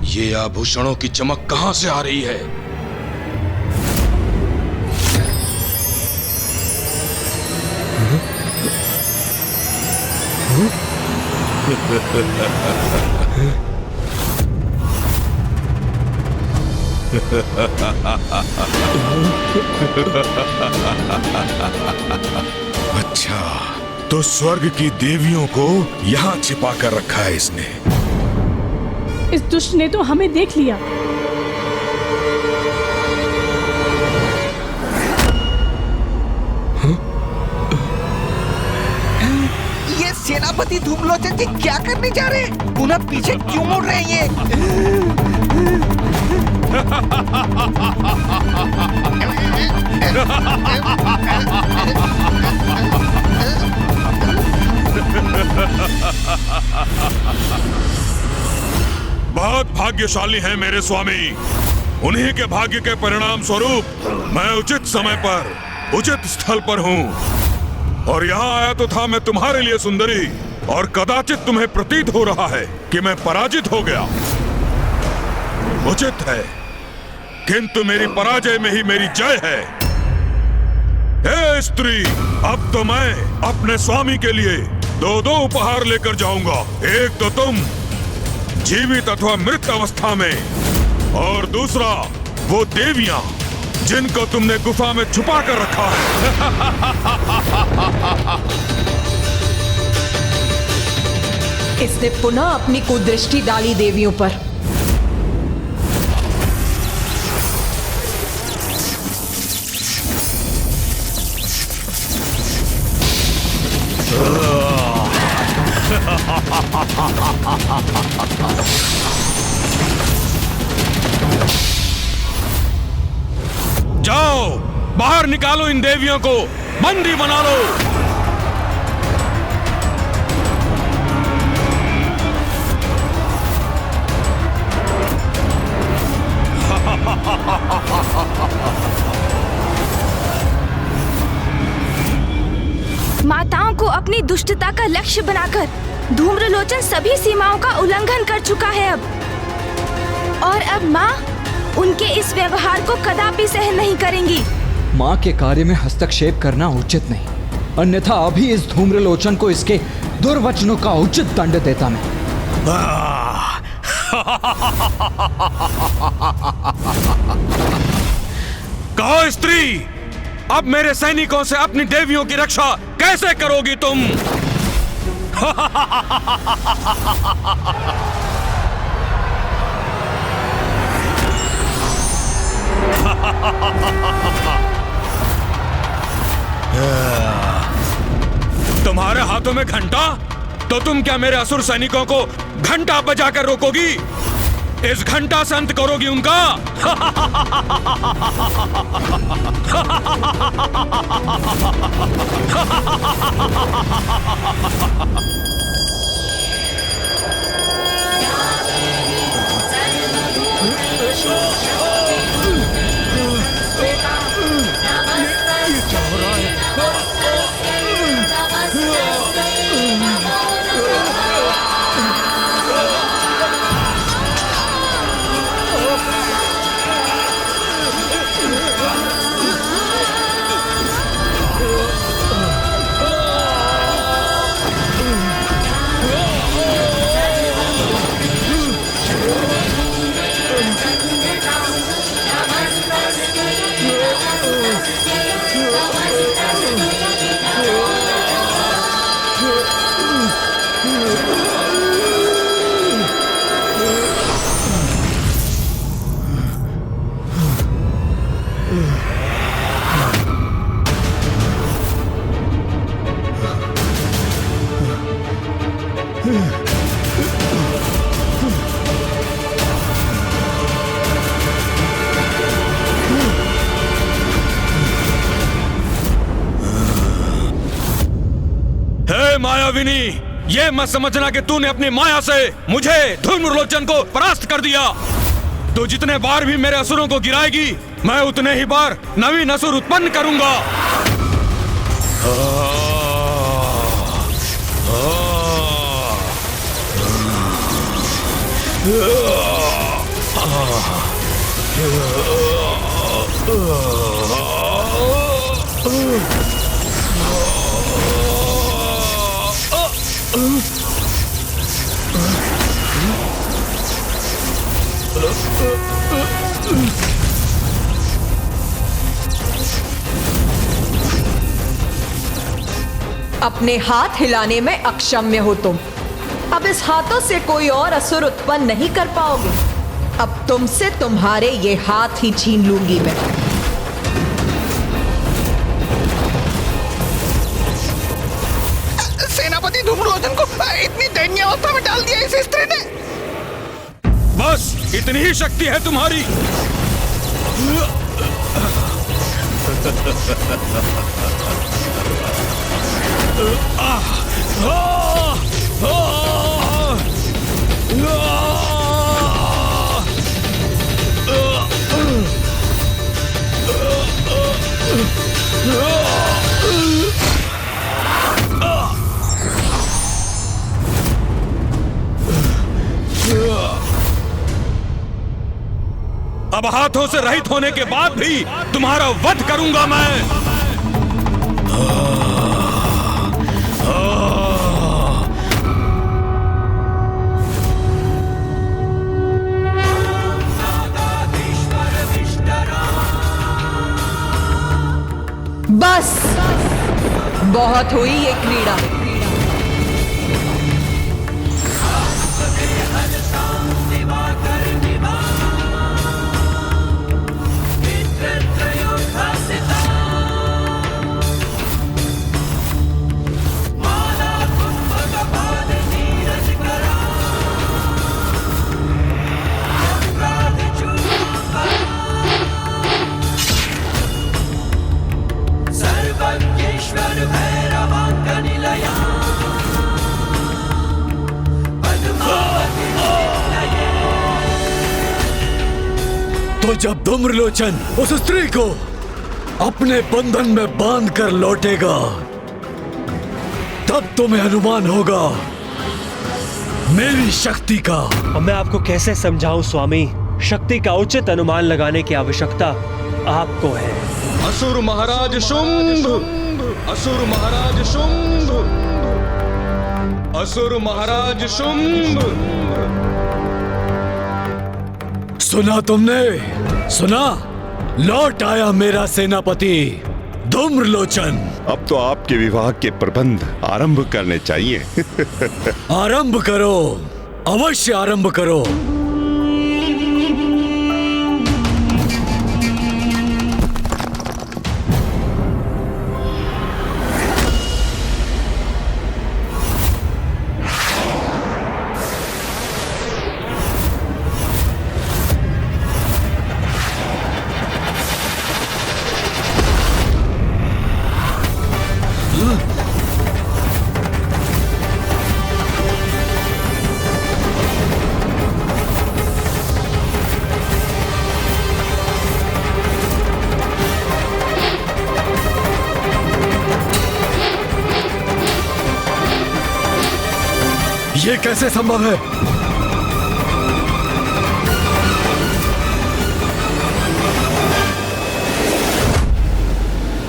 ये आभूषणों की चमक कहां से आ रही है? अच्छा, तो स्वर्ग की देवियों को यहाँ छिपा कर रखा है इसने। इस दुष्ट ने तो हमें देख लिया। ये सेनापति धूम्रलोचन जी क्या करने जा रहे हैं? उन्हें पीछे क्यों मुड़ रहे हैं बहुत भाग्यशाली हैं मेरे स्वामी। उन्हीं के भाग्य के परिणाम स्वरूप मैं उचित समय पर उचित स्थल पर हूँ और यहाँ आया तो था मैं तुम्हारे लिए सुंदरी, और कदाचित तुम्हें प्रतीत हो रहा है कि मैं पराजित हो गया। उचित है, किंतु मेरी पराजय में ही मेरी जय है। हे स्त्री, अब तो मैं अपने स्वामी के लिए दो उपहार लेकर जाऊंगा। एक तो तुम जीवित अथवा मृत अवस्था में, और दूसरा वो देवियां जिनको तुमने गुफा में छुपा कर रखा है। इसने पुनः अपनी कुदृष्टि डाली देवियों पर। जाओ, बाहर निकालो इन देवियों को, बंदी बना लो। माताओं को अपनी दुष्टता का लक्ष्य बनाकर धूम्रलोचन सभी सीमाओं का उल्लंघन कर चुका है अब, और अब माँ उनके इस व्यवहार को कदापि सहन नहीं करेंगी। माँ के कार्य में हस्तक्षेप करना उचित नहीं, अन्यथा अभी इस धूम्रलोचन को इसके दुर्वचनों का उचित दंड देता मैं। कहो स्त्री, अब मेरे सैनिकों से अपनी देवियों की रक्षा कैसे करोगी तुम? तुम्हारे हाथों में घंटा, तो तुम क्या मेरे असुर सैनिकों को घंटा बजाकर रोकोगी? इस घंटा से अंत करोगी उनका? ये मत समझना कि तूने अपनी माया से मुझे धूम्रलोचन को परास्त कर दिया। तो जितने बार भी मेरे असुरों को गिराएगी, मैं उतने ही बार नवीन असुर उत्पन्न करूंगा। अपने हाथ हिलाने में अक्षम्य हो तुम। अब इस हाथों से कोई और असुर उत्पन्न नहीं कर पाओगे। अब तुमसे तुम्हारे ये हाथ ही छीन लूंगी मैं। सेनापति धूम्रलोचन को इतनी दयनीय अवस्था में डाल दिया इस स्त्री ने। बस इतनी ही शक्ति है तुम्हारी। अब हाथों से रहित होने के बाद भी तुम्हारा वध करूंगा मैं। बस बहुत हुई ये क्रीड़ा। तो जब धूम्रलोचन उस स्त्री को अपने बंधन में बांध कर लौटेगा, तब तुम्हें अनुमान होगा मेरी शक्ति का। अब मैं आपको कैसे समझाऊं स्वामी, शक्ति का उचित अनुमान लगाने की आवश्यकता आपको है। असुर महाराज शुंभ, असुर महाराज शुंभ, असुर महाराज शुंभ। सुना तुमने? सुना? लौट आया मेरा सेनापति धूम्रलोचन। अब तो आपके विवाह के प्रबंध आरंभ करने चाहिए। आरंभ करो, अवश्य आरंभ करो। ये कैसे संभव है?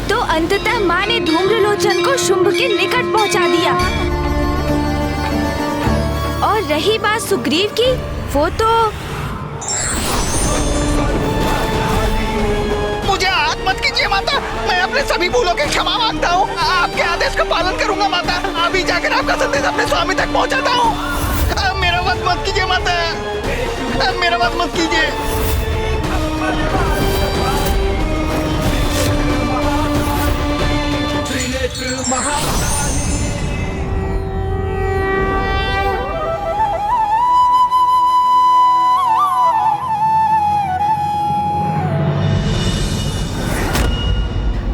तो अंततः माँ ने धूम्रलोचन को शुंभ के निकट पहुंचा दिया। और रही बात सुग्रीव की, वो तो मुझे आग मत कीजिए माता, मैं अपने सभी भूलों की क्षमा मांगता हूँ। आपके आदेश का पालन करूंगा माता। अभी जाकर आपका संदेश अपने स्वामी तक पहुँचाता हूँ। मेरा वध मत कीजिए माता, मेरा वध मत कीजिए।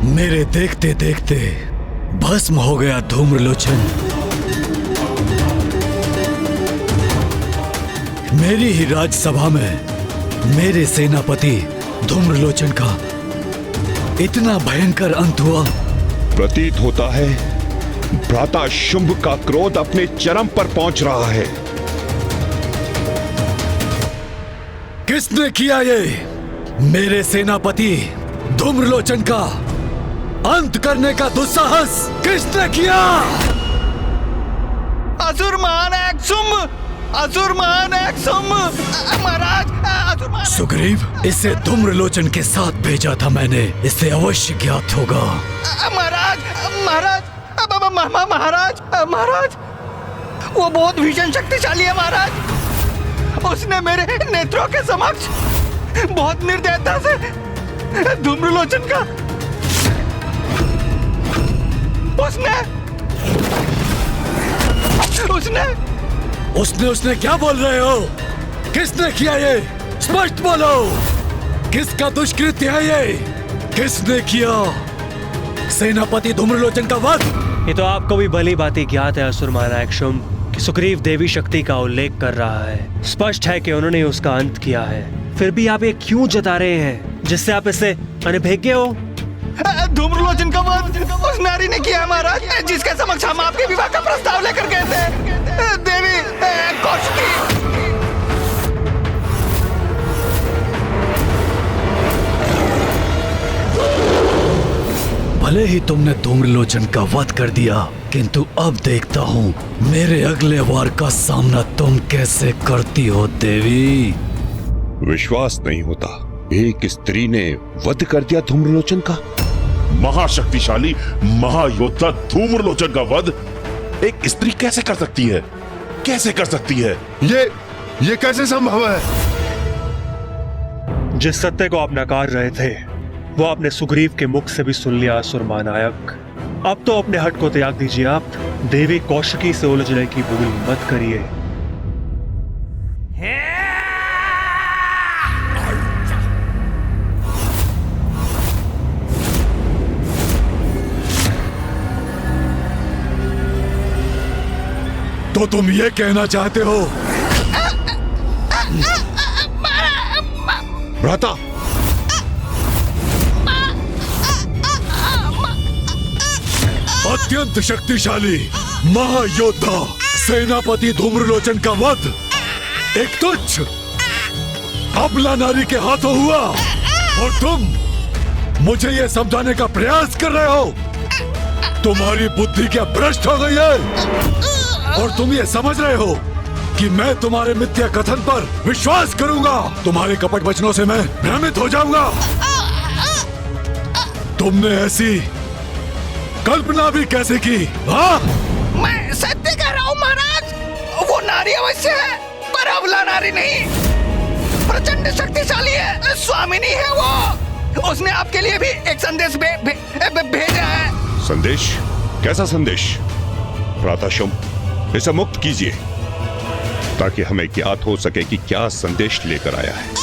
मेरे देखते देखते भस्म हो गया धूम्रलोचन। मेरी ही राजसभा में मेरे सेनापति धूम्रलोचन का इतना भयंकर अंत हुआ। प्रतीत होता है भ्राता शुंभ का क्रोध अपने चरम पर पहुंच रहा है। किसने किया ये? मेरे सेनापति धूम्रलोचन का अंत करने का दुस्साहस किसने किया? असुर महानायक शुंभ! असुर महानायक शुंभ! महाराज, असुर महानायक। सुग्रीव, इसे धूम्रलोचन के साथ भेजा था मैंने, इसे अवश्य ज्ञात होगा। महाराज, महाराज, महाराज, महाराज, वो बहुत भीषण शक्तिशाली है महाराज। उसने मेरे नेत्रों के समक्ष बहुत निर्दयता से धूम्रलोचन का उसने क्या बोल रहे हो? किसने किया ये? स्पष्ट बोलो, किसका दुष्कृत्य है ये? किसने किया सेनापति धूम्रलोचन का वध? ये तो आपको भी भली भांति ज्ञात है असुर महानायक शुंभ कि सुग्रीव देवी शक्ति का उल्लेख कर रहा है। स्पष्ट है कि उन्होंने उसका अंत किया है। फिर भी आप ये क्यों जता रहे हैं जिससे आप इससे अनभिज्ञ हो? धूम्रलोचन का वध उस नारी ने किया महाराज, जिसके समक्ष हम आपके विवाह का प्रस्ताव लेकर गए थे, देवी कौशिकी। भले ही तुमने धूम्रलोचन का वध कर दिया, किंतु अब देखता हूँ मेरे अगले वार का सामना तुम कैसे करती हो देवी। विश्वास नहीं होता, एक स्त्री ने वध कर दिया धूम्रलोचन का। महाशक्तिशाली महायोद्धा धूम्रलोचन का वध एक स्त्री कैसे कर सकती है? कैसे कर सकती है? ये कैसे संभव है? जिस सत्य को आप नकार रहे थे वो आपने सुग्रीव के मुख से भी सुन लिया असुर महानायक। अब तो अपने हट को त्याग दीजिए। आप देवी कौशिकी से उलझने की भूल मत करिए। तो तुम ये कहना चाहते हो? भ्राता, अत्यंत शक्तिशाली महायोद्धा सेनापति धूम्रलोचन का वध एक तुच्छ अबला नारी के हाथों हुआ और तुम मुझे यह समझाने का प्रयास कर रहे हो? तुम्हारी बुद्धि क्या भ्रष्ट हो गई है? और तुम ये समझ रहे हो कि मैं तुम्हारे मिथ्या कथन पर विश्वास करूंगा? तुम्हारे कपट वचनों से मैं भ्रमित हो जाऊंगा। तुमने ऐसी कल्पना भी कैसे की? हाँ? मैं सत्य कह रहा हूँ महाराज, वो नारी अवश्य है पर अबला नारी नहीं। प्रचंड शक्तिशाली है, स्वामिनी है वो। उसने आपके लिए भी एक संदेश भेजा है। संदेश? कैसा संदेश? भ्राता शुंभ, इसे मुक्त कीजिए ताकि हमें ज्ञात हो सके कि क्या संदेश लेकर आया है।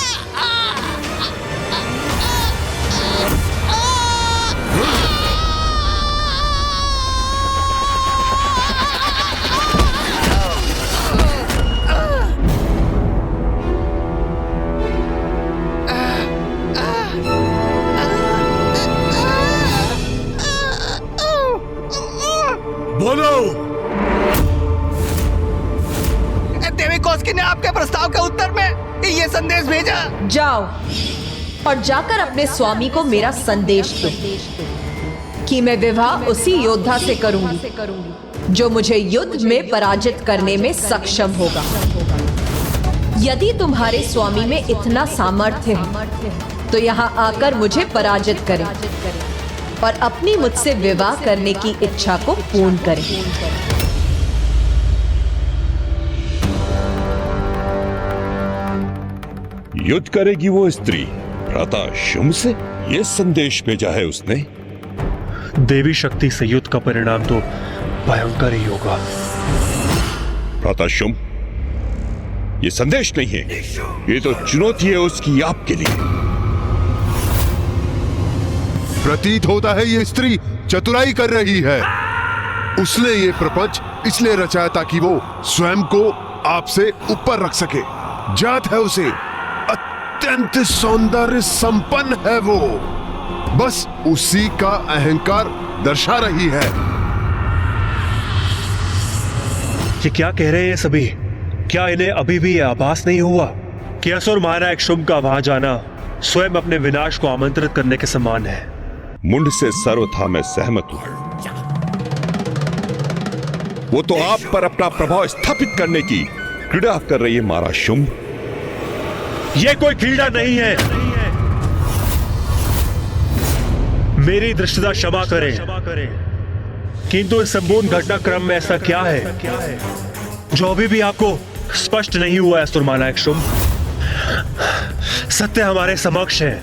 देवी कौशिकी ने आपके प्रस्ताव के उत्तर में ये संदेश भेजा। जाओ और जाकर अपने स्वामी को मेरा संदेश दो कि मैं विवाह उसी योद्धा से करूंगी जो मुझे युद्ध में पराजित करने में सक्षम होगा। यदि तुम्हारे स्वामी में इतना सामर्थ्य है तो यहाँ आकर मुझे पराजित करें और अपनी मुझसे विवाह करने की इच्छा को पूर्ण करें। युद्ध करेगी वो स्त्री भ्राता शुंभ से? ये संदेश भेजा है उसने। देवी शक्ति से युद्ध का परिणाम तो भयंकर ही होगा। भ्राता शुंभ, ये संदेश नहीं है, ये तो चुनौती है उसकी आपके लिए। प्रतीत होता है ये स्त्री चतुराई कर रही है। उसने ये प्रपंच इसलिए रचा ताकि वो स्वयं को आपसे ऊपर रख सके। जात है उसे, अत्यंत सौंदर्य संपन्न है वो, बस उसी का अहंकार दर्शा रही है। ये क्या कह रहे हैं सभी? क्या इन्हें अभी भी यह आभास नहीं हुआ कि असुर महानायक शुंभ का वहां जाना स्वयं अपने विनाश को आमंत्रित करने के समान है? मुंड से सर्वथा मैं सहमत हूं। वो तो आप पर अपना प्रभाव स्थापित करने की क्रीड़ा कर रही है महाराज शुंभ। यह कोई क्रीड़ा नहीं है। मेरी दृष्टता क्षमा करें, किंतु इस संपूर्ण घटनाक्रम में ऐसा क्या है जो अभी भी आपको स्पष्ट नहीं हुआ है असुर महानायक शुंभ? सत्य हमारे समक्ष है।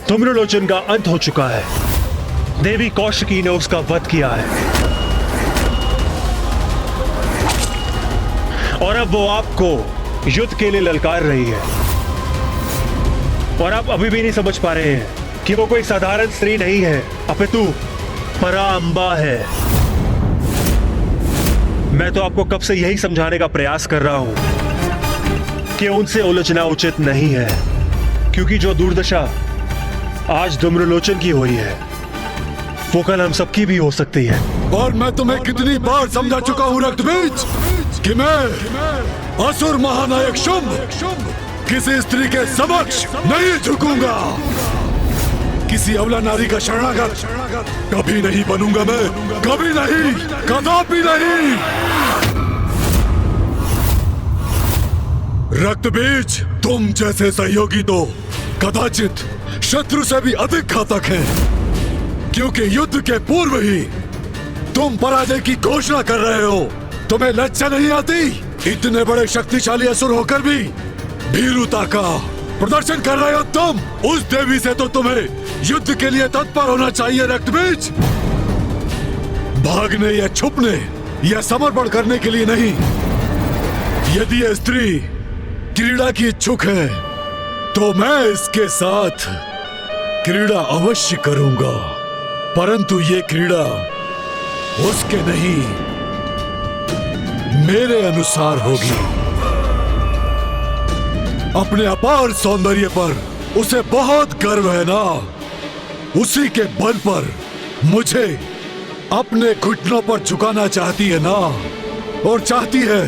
धूम्रलोचन का अंत हो चुका है। देवी कौशिकी ने उसका वध किया है और अब वो आपको युद्ध के लिए ललकार रही है। और आप अभी भी नहीं समझ पा रहे हैं कि वो कोई साधारण स्त्री नहीं है, अपितु पराअंबा है। मैं तो आपको कब से यही समझाने का प्रयास कर रहा हूं कि उनसे उलझना उचित नहीं है, क्योंकि जो दुर्दशा आज धूम्रलोचन की हुई है वो कल हम सबकी भी हो सकती है। और मैं तुम्हें कितनी बार समझा चुका हूं रक्तबीज कि मैं असुर महानायक शुंभ किसी स्त्री के समक्ष नहीं झुकूंगा। किसी अबला नारी का शरणागत कभी नहीं बनूंगा मैं, कभी नहीं, कदापि नहीं। रक्तबीज, तुम जैसे सहयोगी तो कदाचित शत्रु से भी अधिक घातक हैं, क्योंकि युद्ध के पूर्व ही तुम पराजय की घोषणा कर रहे हो। तुम्हें लज्जा नहीं आती? इतने बड़े शक्तिशाली असुर होकर भी भीरुता का प्रदर्शन कर रहे हो तुम। उस देवी से तो तुम्हें युद्ध के लिए तत्पर होना चाहिए रक्तबीज, भागने या छुपने या समर्पण करने के लिए नहीं। यदि यह स्त्री क्रीड़ा की इच्छुक है तो मैं इसके साथ क्रीड़ा अवश्य करूंगा, परंतु ये क्रीड़ा उसके नहीं मेरे अनुसार होगी। अपने अपार सौंदर्य पर उसे बहुत गर्व है ना, उसी के बल पर मुझे अपने घुटनों पर झुकाना चाहती है ना, और चाहती है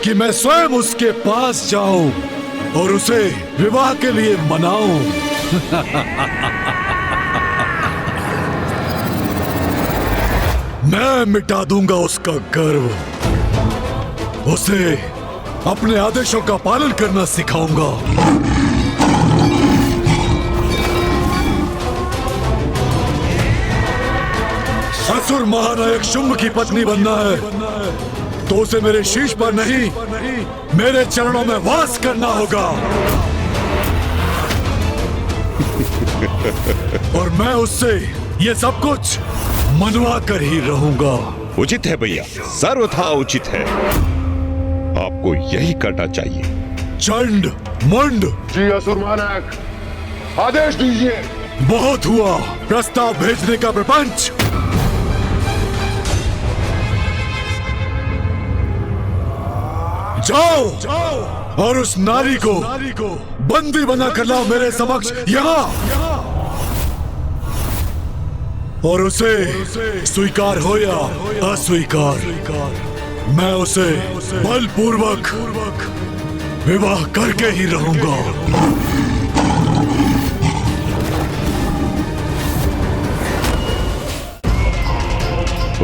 कि मैं स्वयं उसके पास जाऊं और उसे विवाह के लिए मनाऊं। मैं मिटा दूंगा उसका गर्व, उसे अपने आदेशों का पालन करना सिखाऊंगा। असुर महानायक शुंभ की पत्नी बनना है तो उसे मेरे शीश पर नहीं, मेरे चरणों में वास करना होगा। और मैं उससे ये सब कुछ मनवा कर ही रहूंगा। उचित है भैया, सर्वथा उचित है। आपको यही करना चाहिए। चंड मुंड जी असुर महानायक, आदेश दीजिए। बहुत हुआ प्रस्ताव भेजने का प्रपंच। जाओ और उस नारी को बंदी बना कर लाओ मेरे समक्ष यहाँ, और उसे स्वीकार हो या अस्वीकार, मैं उसे बलपूर्वक विवाह करके ही रहूंगा।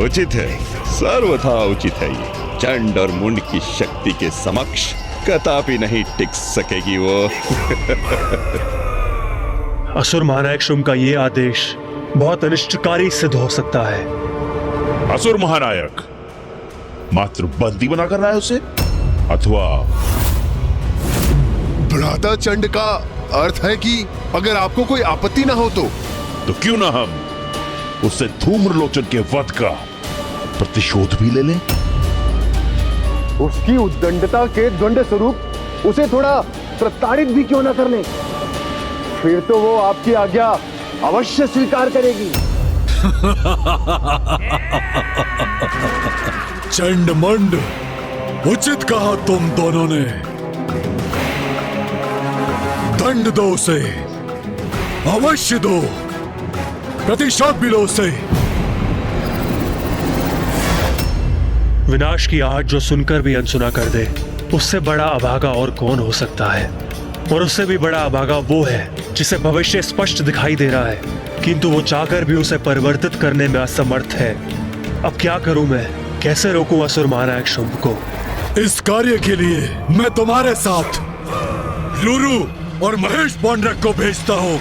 उचित है, सर्वथा उचित है। ये चंड और मुंड की शक्ति के समक्ष कदापि नहीं टिक सकेगी वो। असुर महानायक शुंभ का ये आदेश बहुत अनिष्टकारी सिद्ध हो सकता है। असुर महानायक मात्र बंदी बना कर रहा है उसे, अथवा भ्राता चंड का अर्थ है कि अगर आपको कोई आपत्ति ना हो तो क्यों ना हम उससे धूम्रलोचन के वध का प्रतिशोध भी ले लें। उसकी उद्दंडता के द्वंद्व स्वरूप उसे थोड़ा प्रताड़ित भी क्यों ना कर ले, फिर तो वो आपकी आज्ञा अवश्य स्वीकार करेगी। चंड मुंड, उचित कहा तुम दोनों ने। दंड दो उसे, अवश्य दो, प्रतिशोध भी लो उसे। विनाश की आहट जो सुनकर भी अनसुना कर दे, उससे बड़ा अभागा और कौन हो सकता है। और उससे भी बड़ा अभागा वो है जिसे भविष्य स्पष्ट दिखाई दे रहा है, किंतु वो चाहकर भी उसे परिवर्तित करने में असमर्थ है। अब क्या करूं मैं, कैसे रोकूं असुर महानायक शुंभ को? इस कार्य के लिए मैं तुम्हारे साथ रूरू और महेश पौंड्रक को भेजता हूँ।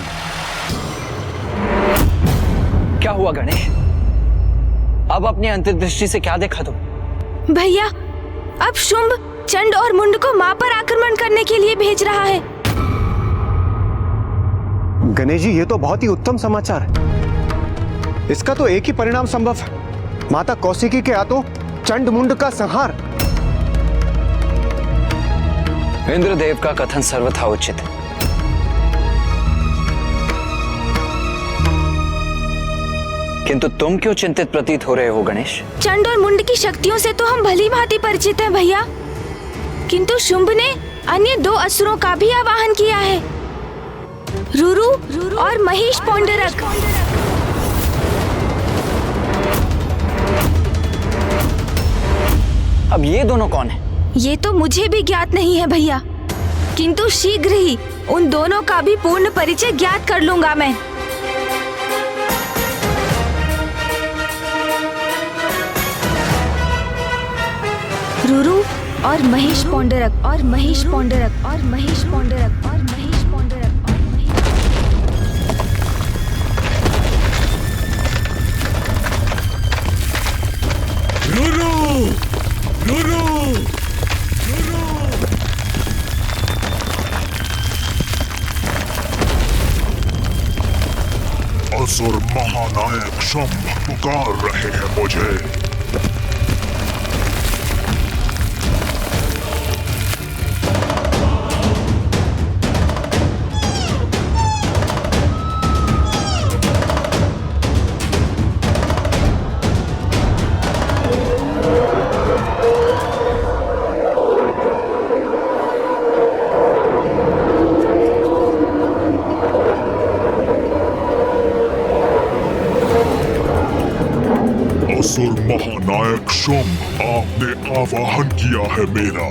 क्या हुआ गणेश? अब अपनी अंतर्दृष्टि से क्या देखा तुम? भैया, अब शुंभ चंड और मुंड को मां पर आक्रमण करने के लिए भेज रहा है। गणेश जी, ये तो बहुत ही उत्तम समाचार है। इसका तो एक ही परिणाम संभव है, माता कौशिकी के हाथों चंड मुंड का संहार। इंद्रदेव का कथन सर्वथा उचित है। किंतु तुम क्यों चिंतित प्रतीत हो रहे हो गणेश? चंड और मुंड की शक्तियों से तो हम भली भांति परिचित हैं भैया, किंतु शुंभ ने अन्य 2 असुरों का भी आवाहन किया है, रूरू और महेश पौंडरक। अब ये दोनों कौन है? ये तो मुझे भी ज्ञात नहीं है भैया, किंतु शीघ्र ही उन दोनों का भी पूर्ण परिचय ज्ञात कर लूंगा मैं। रूरू और महेश पौंडरक और महेश पौंडरक और महेश पौंडरक और महेश पौंडरक और रूरू, रूरू, असुर महानायक शुंभ पुकार रहे हैं मुझे। असुर महानायक शुंभ, आपने आवाहन किया है मेरा।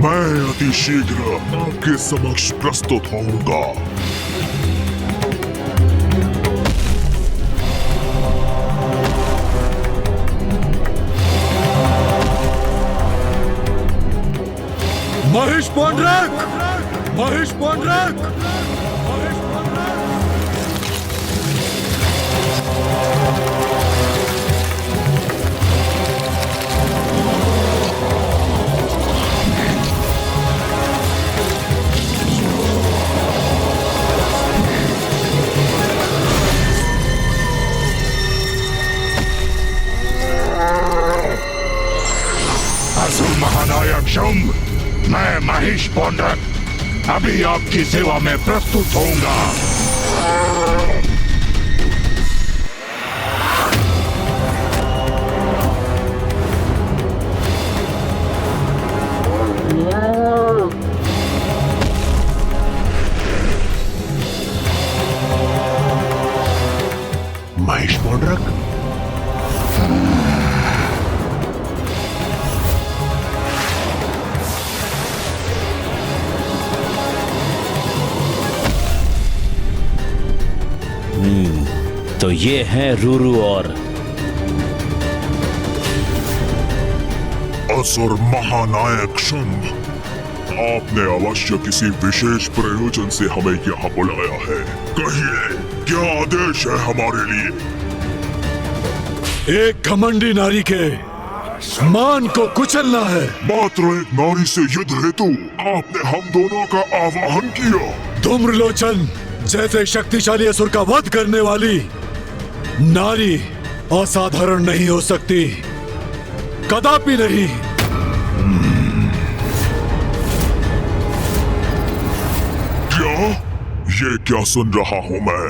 मैं अति शीघ्र आपके समक्ष प्रस्तुत होऊंगा। महेश पौंड्रक, महेश पौंड्रक, महेश पौंड्रक। असुर महानायक शुंभ, मैं महेश पौंड्रक अभी आपकी सेवा में प्रस्तुत होऊंगा। महेश पौंड्रक, तो ये हैं रूरू और असुर महानायक शुंभ, आपने अवश्य किसी विशेष प्रयोजन से हमें यहाँ बुलाया है। कहिए, क्या आदेश है हमारे लिए? एक घमंडी नारी के मान को कुचलना है। मात्र एक नारी से युद्ध हेतु आपने हम दोनों का आवाहन किया। धूम्रलोचन जैसे शक्तिशाली असुर का वध करने वाली नारी असाधारण नहीं हो सकती, कदापि नहीं। क्या? ये क्या सुन रहा हूँ मैं?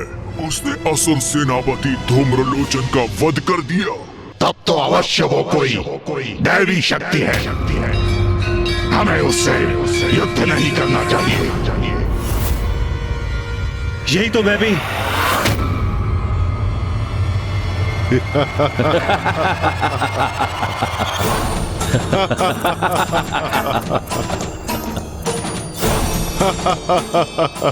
उसने असुर सेनापति धूम्रलोचन का वध कर दिया। तब तो अवश्य वो कोई दैवी शक्ति है। हमें उससे युद्ध नहीं करना चाहिए। यही तो मैं भी।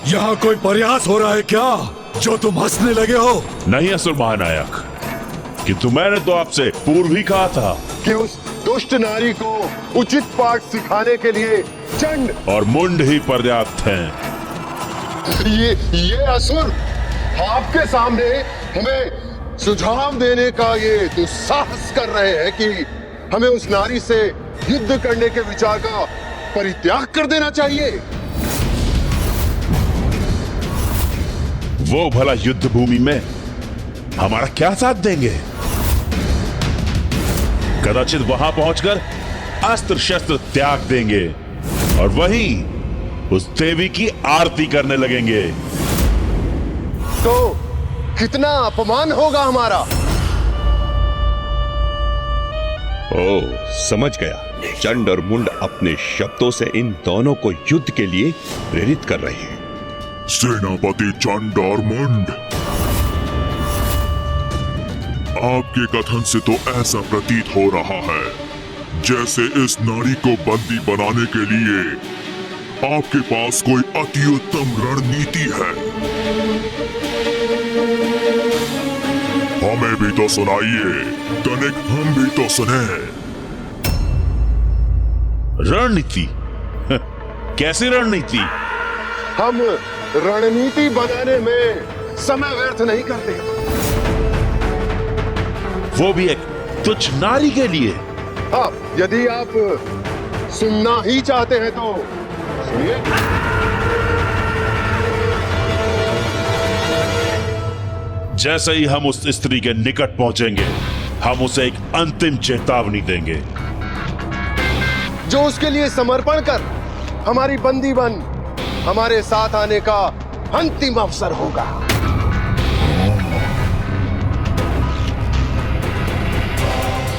यहाँ कोई प्रयास हो रहा है क्या जो तुम हंसने लगे हो? नहीं असुर महानायक, किंतु मैंने तो आपसे पूर्व ही कहा था कि उस दुष्ट नारी को उचित पाठ सिखाने के लिए चंड और मुंड ही पर्याप्त हैं। ये असुर आपके सामने हमें सुझाव देने का ये दुस्साहस कर रहे हैं कि हमें उस नारी से युद्ध करने के विचार का परित्याग कर देना चाहिए। वो भला युद्ध भूमि में हमारा क्या साथ देंगे? कदाचित वहां पहुंचकर अस्त्र शस्त्र त्याग देंगे और वहीं उस देवी की आरती करने लगेंगे। तो कितना अपमान होगा हमारा। ओ, समझ गया। चंड और मुंड अपने शब्दों से इन दोनों को युद्ध के लिए प्रेरित कर रहे हैं। सेनापति चंड और मुंड, आपके कथन से तो ऐसा प्रतीत हो रहा है जैसे इस नारी को बंदी बनाने के लिए आपके पास कोई अति उत्तम रणनीति है। हमें भी तो सुनाइए, तनिक हम भी तो सुने। रणनीति? कैसी रणनीति? हम रणनीति बनाने में समय व्यर्थ नहीं करते। वो भी एक तुच्छ नारी के लिए? हाँ, यदि आप सुनना ही चाहते हैं तो सुनिए। जैसे ही हम उस स्त्री के निकट पहुंचेंगे, हम उसे एक अंतिम चेतावनी देंगे जो उसके लिए समर्पण कर हमारी बंदी बन हमारे साथ आने का अंतिम अवसर होगा।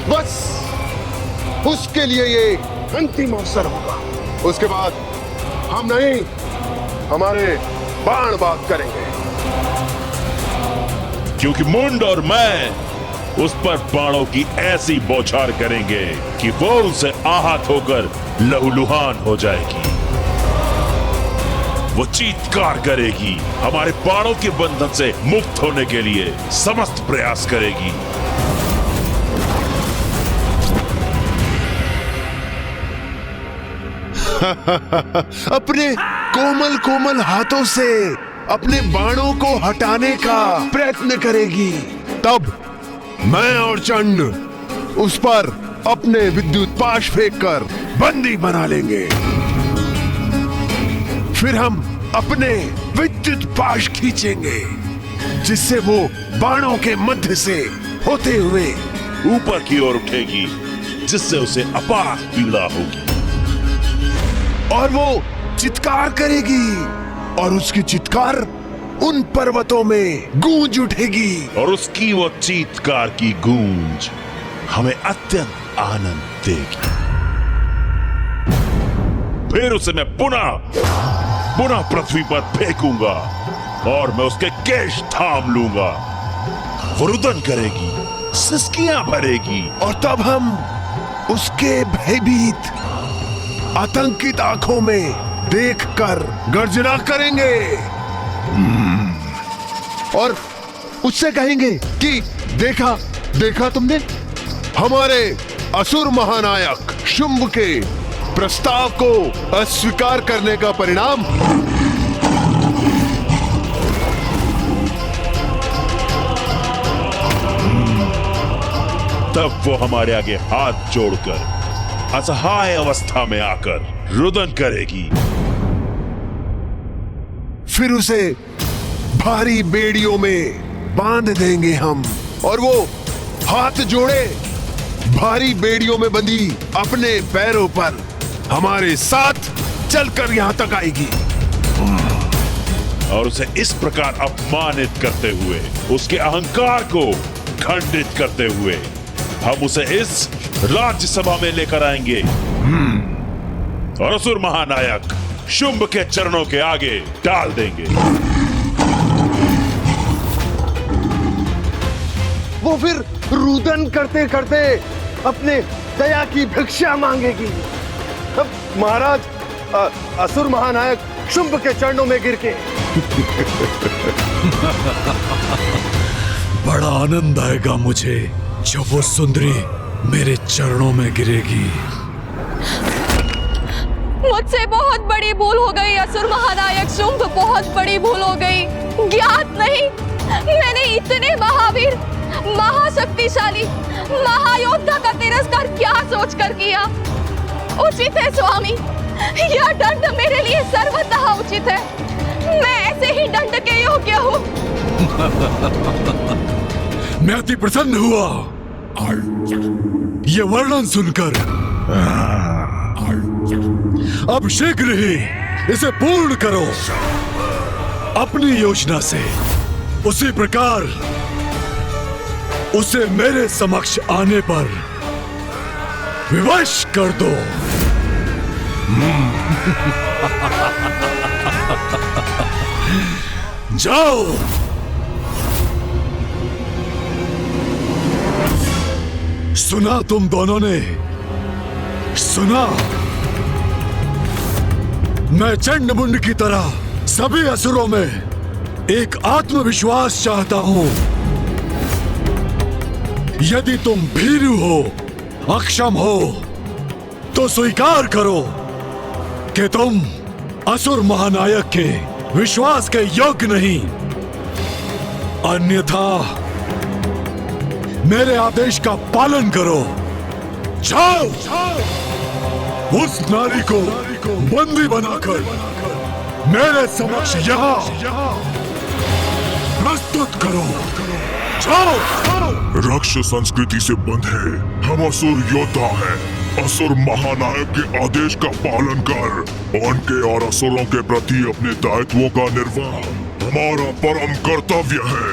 बस उसके लिए ये अंतिम अवसर होगा। उसके बाद हम नहीं, हमारे बाण बात करेंगे। क्योंकि मुंड और मैं उस पर बाणों की ऐसी बौछार करेंगे कि वो उनसे आहत होकर लहूलुहान हो जाएगी। वो चीत्कार करेगी, हमारे बाणों के बंधन से मुक्त होने के लिए समस्त प्रयास करेगी। अपने कोमल कोमल हाथों से अपने बाणों को हटाने का प्रयत्न करेगी। तब मैं और चंड उस पर अपने विद्युत पाश फेंककर बंदी बना लेंगे। फिर हम अपने विद्युत पाश खींचेंगे जिससे वो बाणों के मध्य से होते हुए ऊपर की ओर उठेगी, जिससे उसे अपार पीड़ा होगी और वो चित्कार करेगी और उसकी चित्कार उन पर्वतों में गूंज उठेगी और उसकी वो चीत्कार की गूंज हमें अत्यंत आनंद देगी। फिर उसे मैं पुनः पृथ्वी पर फेंकूंगा और मैं उसके केश थाम लूंगा। वो रुदन करेगी, सिसकियां भरेगी और तब हम उसके भयभीत आतंकित आंखों में देखकर गर्जना करेंगे और उससे कहेंगे कि देखा तुमने हमारे असुर महानायक शुंभ के प्रस्ताव को अस्वीकार करने का परिणाम। तब वो हमारे आगे हाथ जोड़कर असहाय अवस्था में आकर रुदन करेगी। फिर उसे भारी बेड़ियों में बांध देंगे हम और वो हाथ जोड़े भारी बेड़ियों में बंधी अपने पैरों पर हमारे साथ चलकर यहां तक आएगी और उसे इस प्रकार अपमानित करते हुए, उसके अहंकार को खंडित करते हुए हम उसे इस राज्यसभा में लेकर आएंगे और असुर महानायक शुंभ के चरणों के आगे डाल देंगे। वो फिर रुदन करते करते अपने दया की भिक्षा मांगेगी। अब महाराज असुर महानायक शुंभ के चरणों में गिर के बड़ा आनंद आएगा मुझे जब वो सुंदरी मेरे चरणों में गिरेगी। मुझसे बहुत बड़ी भूल हो गई असुर महानायक शुंभ, बहुत बड़ी भूल हो गई। ज्ञात नहीं मैंने इतने महावीर, महाशक्तिशाली, महायोद्धा का तिरस्कार क्या सोचकर किया। उचित है स्वामी, यह दंड मेरे लिए सर्वतः उचित है। मैं ऐसे ही दंड के योग्य हूँ। मैं अति प्रसन्न हुआ ये वर्णन सुनकर। अब शीघ्र ही इसे पूर्ण करो अपनी योजना से। उसी प्रकार उसे मेरे समक्ष आने पर विवश कर दो। जाओ। सुना तुम दोनों ने, सुना। मैं चंडमुंड की तरह सभी असुरों में एक आत्मविश्वास चाहता हूं। यदि तुम भीरू हो, अक्षम हो, तो स्वीकार करो कि तुम असुर महानायक के विश्वास के योग्य नहीं। अन्यथा मेरे आदेश का पालन करो। जाओ, उस नारी को बंदी बनाकर मेरे समक्ष यहाँ प्रस्तुत करो। जाओ। रक्ष संस्कृति से बंधे हम असुर योद्धा हैं। असुर महानायक के आदेश का पालन कर उनके और असुरों के प्रति अपने दायित्वों का निर्वाह हमारा परम कर्तव्य है।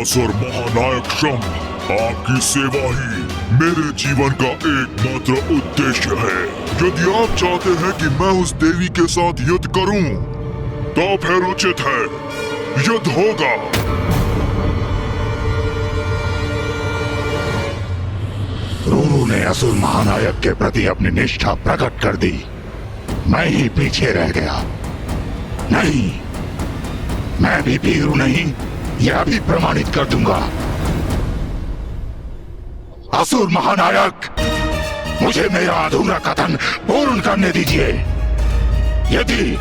असुर महानायक शुंभ, आपकी सेवा ही मेरे जीवन का एकमात्र उद्देश्य है। यदि आप चाहते हैं कि मैं उस देवी के साथ युद्ध करूं, तो फिर उचित है, युद्ध होगा। रूरू ने असुर महानायक के प्रति अपनी निष्ठा प्रकट कर दी। मैं ही पीछे रह गया। नहीं, मैं भी भीरू नहीं, यह भी प्रमाणित कर दूंगा। असुर महानायक, मुझे मेरा अधूरा कथन पूर्ण करने दीजिए। यदि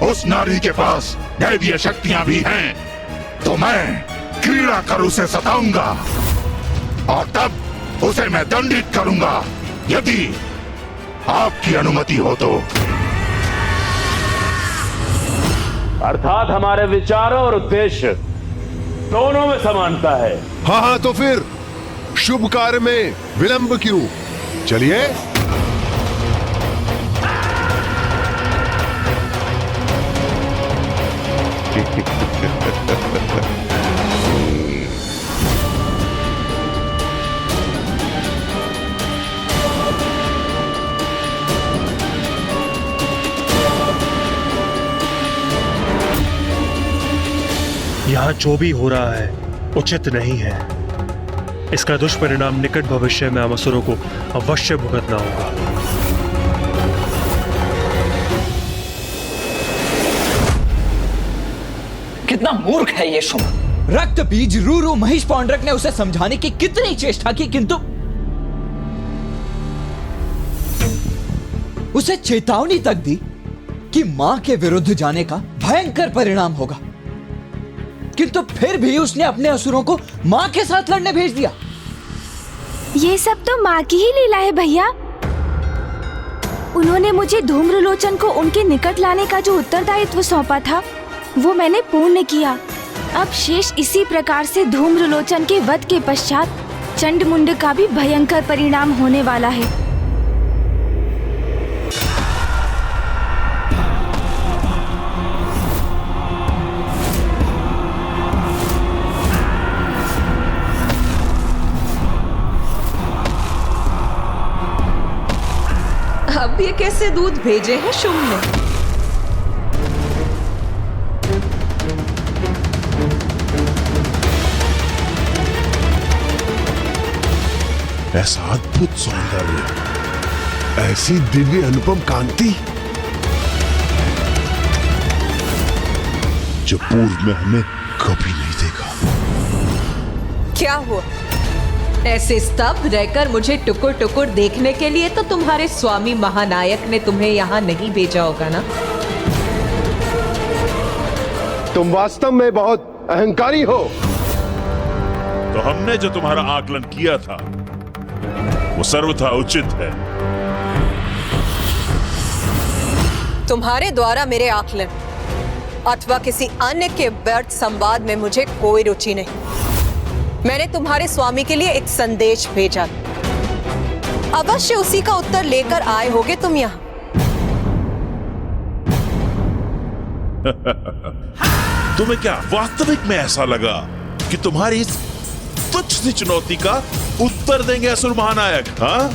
उस नारी के पास दैवीय शक्तियां भी हैं, तो मैं क्रीड़ा कर उसे सताऊंगा और तब उसे मैं दंडित करूंगा। यदि आपकी अनुमति हो तो। अर्थात हमारे विचारों और उद्देश्य दोनों में समानता है। हाँ, तो फिर शुभ कार्य में विलंब क्यों? चलिए। यहाँ जो भी हो रहा है उचित नहीं है। इसका दुष्परिणाम निकट भविष्य में हम असुरों को अवश्य भुगतना होगा। कितना मूर्ख है ये शुंभ। रक्त बीज रूरू महिष पौंड्रक ने उसे समझाने की कितनी चेष्टा की, किंतु उसे चेतावनी तक दी कि मां के विरुद्ध जाने का भयंकर परिणाम होगा, किंतु फिर भी उसने अपने असुरों को मां के साथ लड़ने भेज दिया। ये सब तो माँ की ही लीला है भैया। उन्होंने मुझे धूम्रलोचन को उनके निकट लाने का जो उत्तरदायित्व सौंपा था, वो मैंने पूर्ण किया। अब शेष इसी प्रकार से धूम्रलोचन के वध के पश्चात चंडमुंड का भी भयंकर परिणाम होने वाला है। अब ये कैसे दूध भेजे हैं शुंभ ने? ऐसा अद्भुत सौंदर्य, ऐसी दिव्य अनुपम कांति जो पूर्व में हमने कभी नहीं देखा। क्या हुआ? ऐसे स्तब्ध रहकर मुझे टुकुर टुकुर देखने के लिए तो तुम्हारे स्वामी महानायक ने तुम्हें यहाँ नहीं भेजा होगा ना? तुम वास्तव में बहुत अहंकारी हो। तो हमने जो तुम्हारा आकलन किया था वो सर्वथा उचित है। तुम्हारे द्वारा मेरे आकलन अथवा किसी अन्य के व्यर्थ संवाद में मुझे कोई रुचि नहीं। मैंने तुम्हारे स्वामी के लिए एक संदेश भेजा, अवश्य उसी का उत्तर लेकर आए होगे तुम यहाँ। तुम्हें क्या वास्तविक में ऐसा लगा कि तुम्हारी इस तुच्छ सी चुनौती का उत्तर देंगे असुर महानायक? हाँ,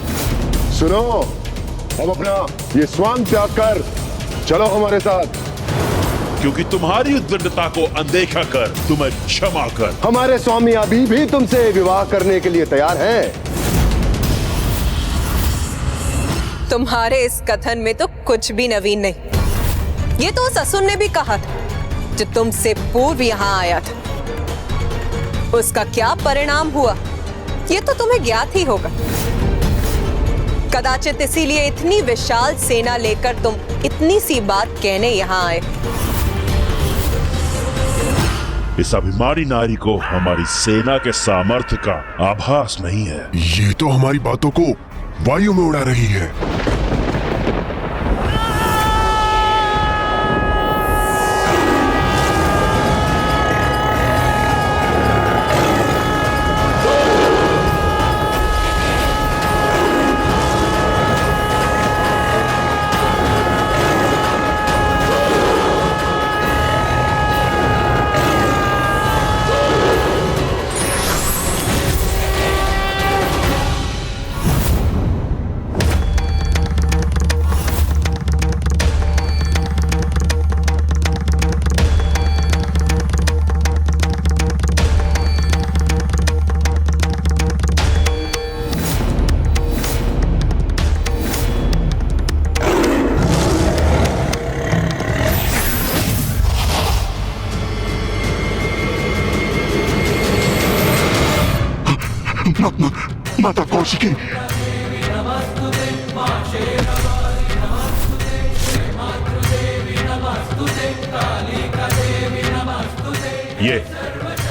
सुनो, अब अपना ये स्वांग त्याग कर चलो हमारे साथ। क्योंकि तुम्हारी उद्दंडता को अनदेखा कर, तुम्हें क्षमा कर, हमारे स्वामी अभी भी तुमसे विवाह करने के लिए तैयार हैं। तुम्हारे इस कथन में तो कुछ भी नवीन नहीं। ये तो उस असुर ने भी कहा था जो तुमसे पूर्व यहाँ आया था। उसका क्या परिणाम हुआ ये तो तुम्हें ज्ञात ही होगा। कदाचित इसीलिए इतनी विशाल सेना लेकर तुम इतनी सी बात कहने यहाँ आए। इस अभिमानी नारी को हमारी सेना के सामर्थ्य का आभास नहीं है। ये तो हमारी बातों को वायु में उड़ा रही है। माता कौशिकी,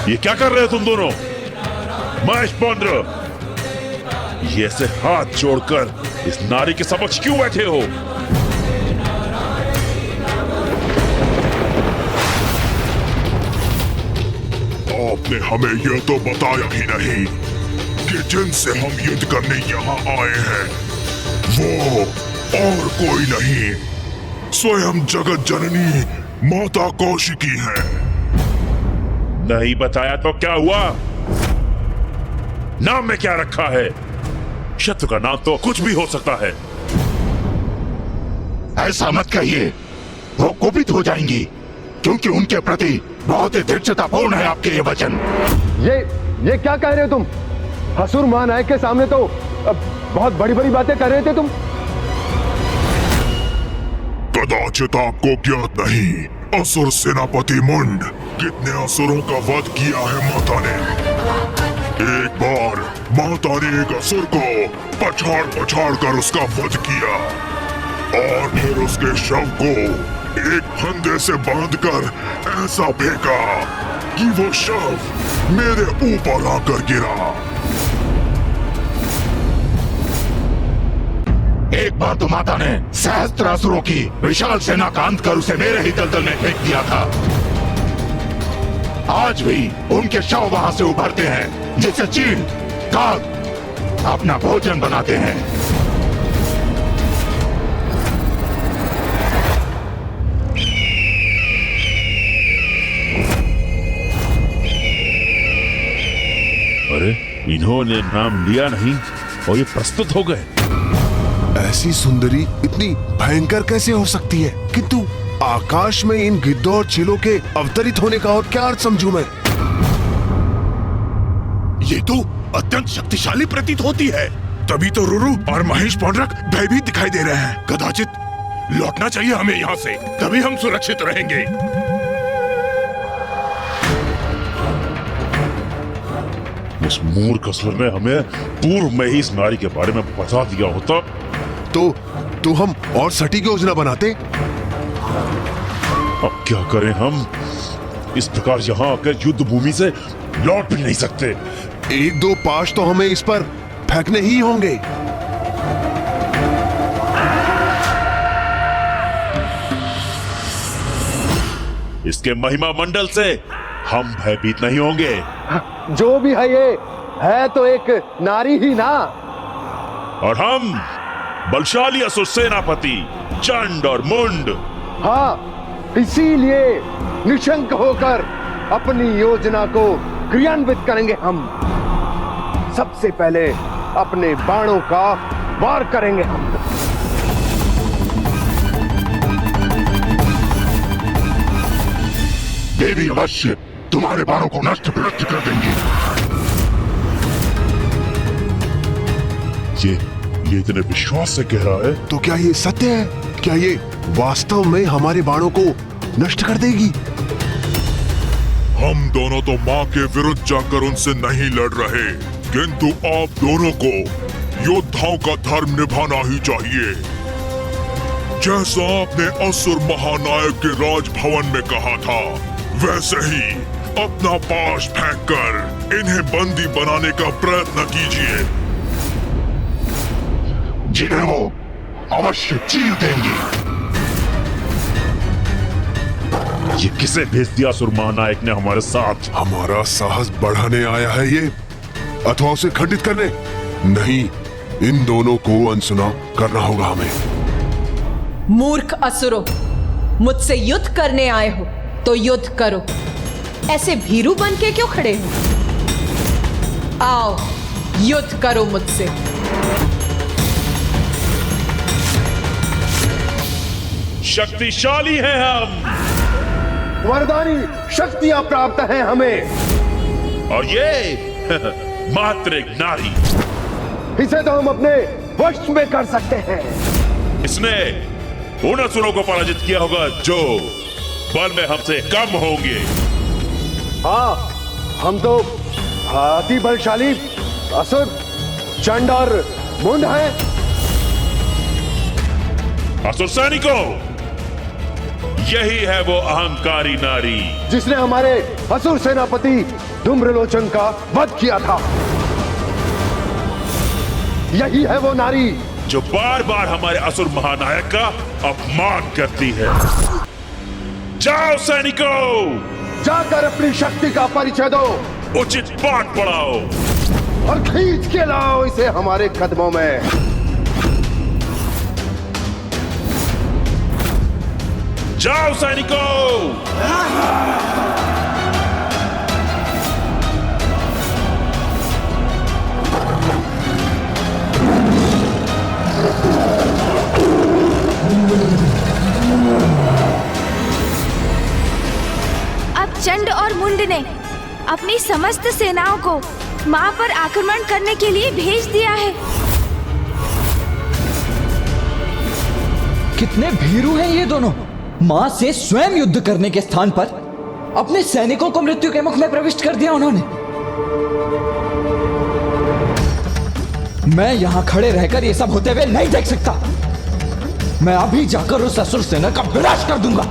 ये क्या कर रहे हो तुम दोनों? महेश पौंड्र, ये ऐसे हाथ जोड़कर इस नारी के समक्ष क्यों बैठे हो? आपने हमें यह तो बताया ही नहीं कि जिनसे हम युद्ध करने यहाँ आए हैं वो और कोई नहीं, स्वयं जगत जननी माता कौशिकी है। नहीं बताया तो क्या हुआ? नाम में क्या रखा है? शत्रु का नाम तो कुछ भी हो सकता है। ऐसा मत कहिए, वो कुपित हो जाएंगी, क्योंकि उनके प्रति बहुत ही धृष्टतापूर्ण है आपके ये वचन। ये क्या कह रहे हो तुम? असुर महानायक के सामने तो बहुत बड़ी बड़ी बातें कर रहे थे तुम। कदाचित आपको ज्ञात नहीं, असुर सेनापति मुंड कितने असुरों का वध किया है माता ने। एक बार माता ने एक असुर को पछाड़ पछाड़ कर उसका वध किया और फिर उसके शव को एक फंदे से बांधकर ऐसा फेंका कि वो शव मेरे ऊपर आकर गिरा। एक बार तो माता ने सहस्त्र असुरों की विशाल सेना का अंत कर उसे मेरे ही दलदल में फेंक दिया था। आज भी उनके शव वहां से उभरते हैं, जिसे चील काग अपना भोजन बनाते हैं। अरे, इन्होंने नाम लिया नहीं और ये प्रस्तुत हो गए। ऐसी सुंदरी इतनी भयंकर कैसे हो सकती है? किंतु आकाश में इन गिद्धों और चीलों के अवतरित होने का और क्या अर्थ समझूं मैं? ये तो अत्यंत शक्तिशाली प्रतीत होती है। तभी तो रुरु और महेश पौंड्रक भयभीत दिखाई दे रहे हैं। कदाचित लौटना चाहिए हमें यहाँ से, तभी हम सुरक्षित रहेंगे। इस मूर्ख असुर ने हमें पूर्व में ही इस नारी के बारे में बता दिया होता तो हम और सटीक योजना बनाते। अब क्या करें हम? इस प्रकार यहाँ आकर युद्ध भूमि से लौट भी नहीं सकते। एक दो पाश तो हमें इस पर फेंकने ही होंगे। इसके महिमा मंडल से हम भयभीत नहीं होंगे। जो भी है ये है तो एक नारी ही ना। और हम बलशाली असुर सेनापति चंड और मुंड। हाँ, इसीलिए निशंक होकर अपनी योजना को क्रियान्वित करेंगे। हम सबसे पहले अपने बाणों का वार करेंगे। हम देवी अवश्य तुम्हारे बाणों को नष्ट भ्रष्ट कर देंगी। ये इतने विश्वास से कह रहा है तो क्या ये सत्य है? क्या ये वास्तव में हमारे बाणों को नष्ट कर देगी? हम दोनों तो माँ के विरुद्ध जाकर उनसे नहीं लड़ रहे, किंतु आप दोनों को योद्धाओं का धर्म निभाना ही चाहिए। जैसा आपने असुर महानायक के राजभवन में कहा था, वैसे ही अपना पाश फेंककर इन्हें बंदी बनाने का प्रयत्न कीजिए। जिन्हें वो अवश्य चीर देंगे। ये किसे भेज दिया असुर महानायक ने हमारे साथ? हमारा साहस बढ़ाने आया है ये, अथवा उसे खंडित करने? नहीं, इन दोनों को अनसुना करना होगा हमें। मूर्ख असुरों, मुझसे युद्ध करने आए हो तो युद्ध करो। ऐसे भीरू बन के क्यों खड़े हो? आओ, युद्ध करो मुझसे। शक्तिशाली हैं हम, वरदानी शक्तियां प्राप्त हैं हमें। और ये मात्र एक नारी। इसे तो हम अपने वश में कर सकते हैं। इसने उन असुरों को पराजित किया होगा जो बल में हमसे कम होंगे। हाँ, हम तो अति बलशाली असुर चंड और मुंड हैं। असुर सैनिकों, यही है वो अहंकारी नारी जिसने हमारे असुर सेनापति धूम्रलोचन का वध किया था। यही है वो नारी जो बार बार हमारे असुर महानायक का अपमान करती है। जाओ सैनिकों, जाकर अपनी शक्ति का परिचय दो, उचित पाठ पढ़ाओ और खींच के लाओ इसे हमारे कदमों में। जाओ सैनिकों। अब चंड और मुंड ने अपनी समस्त सेनाओं को माँ पर आक्रमण करने के लिए भेज दिया है। कितने भीरू हैं ये दोनों! मां से स्वयं युद्ध करने के स्थान पर अपने सैनिकों को मृत्यु के मुख में प्रविष्ट कर दिया उन्होंने। मैं यहां खड़े रहकर ये सब होते हुए नहीं देख सकता। मैं अभी जाकर उस असुर सेना का विनाश कर दूंगा।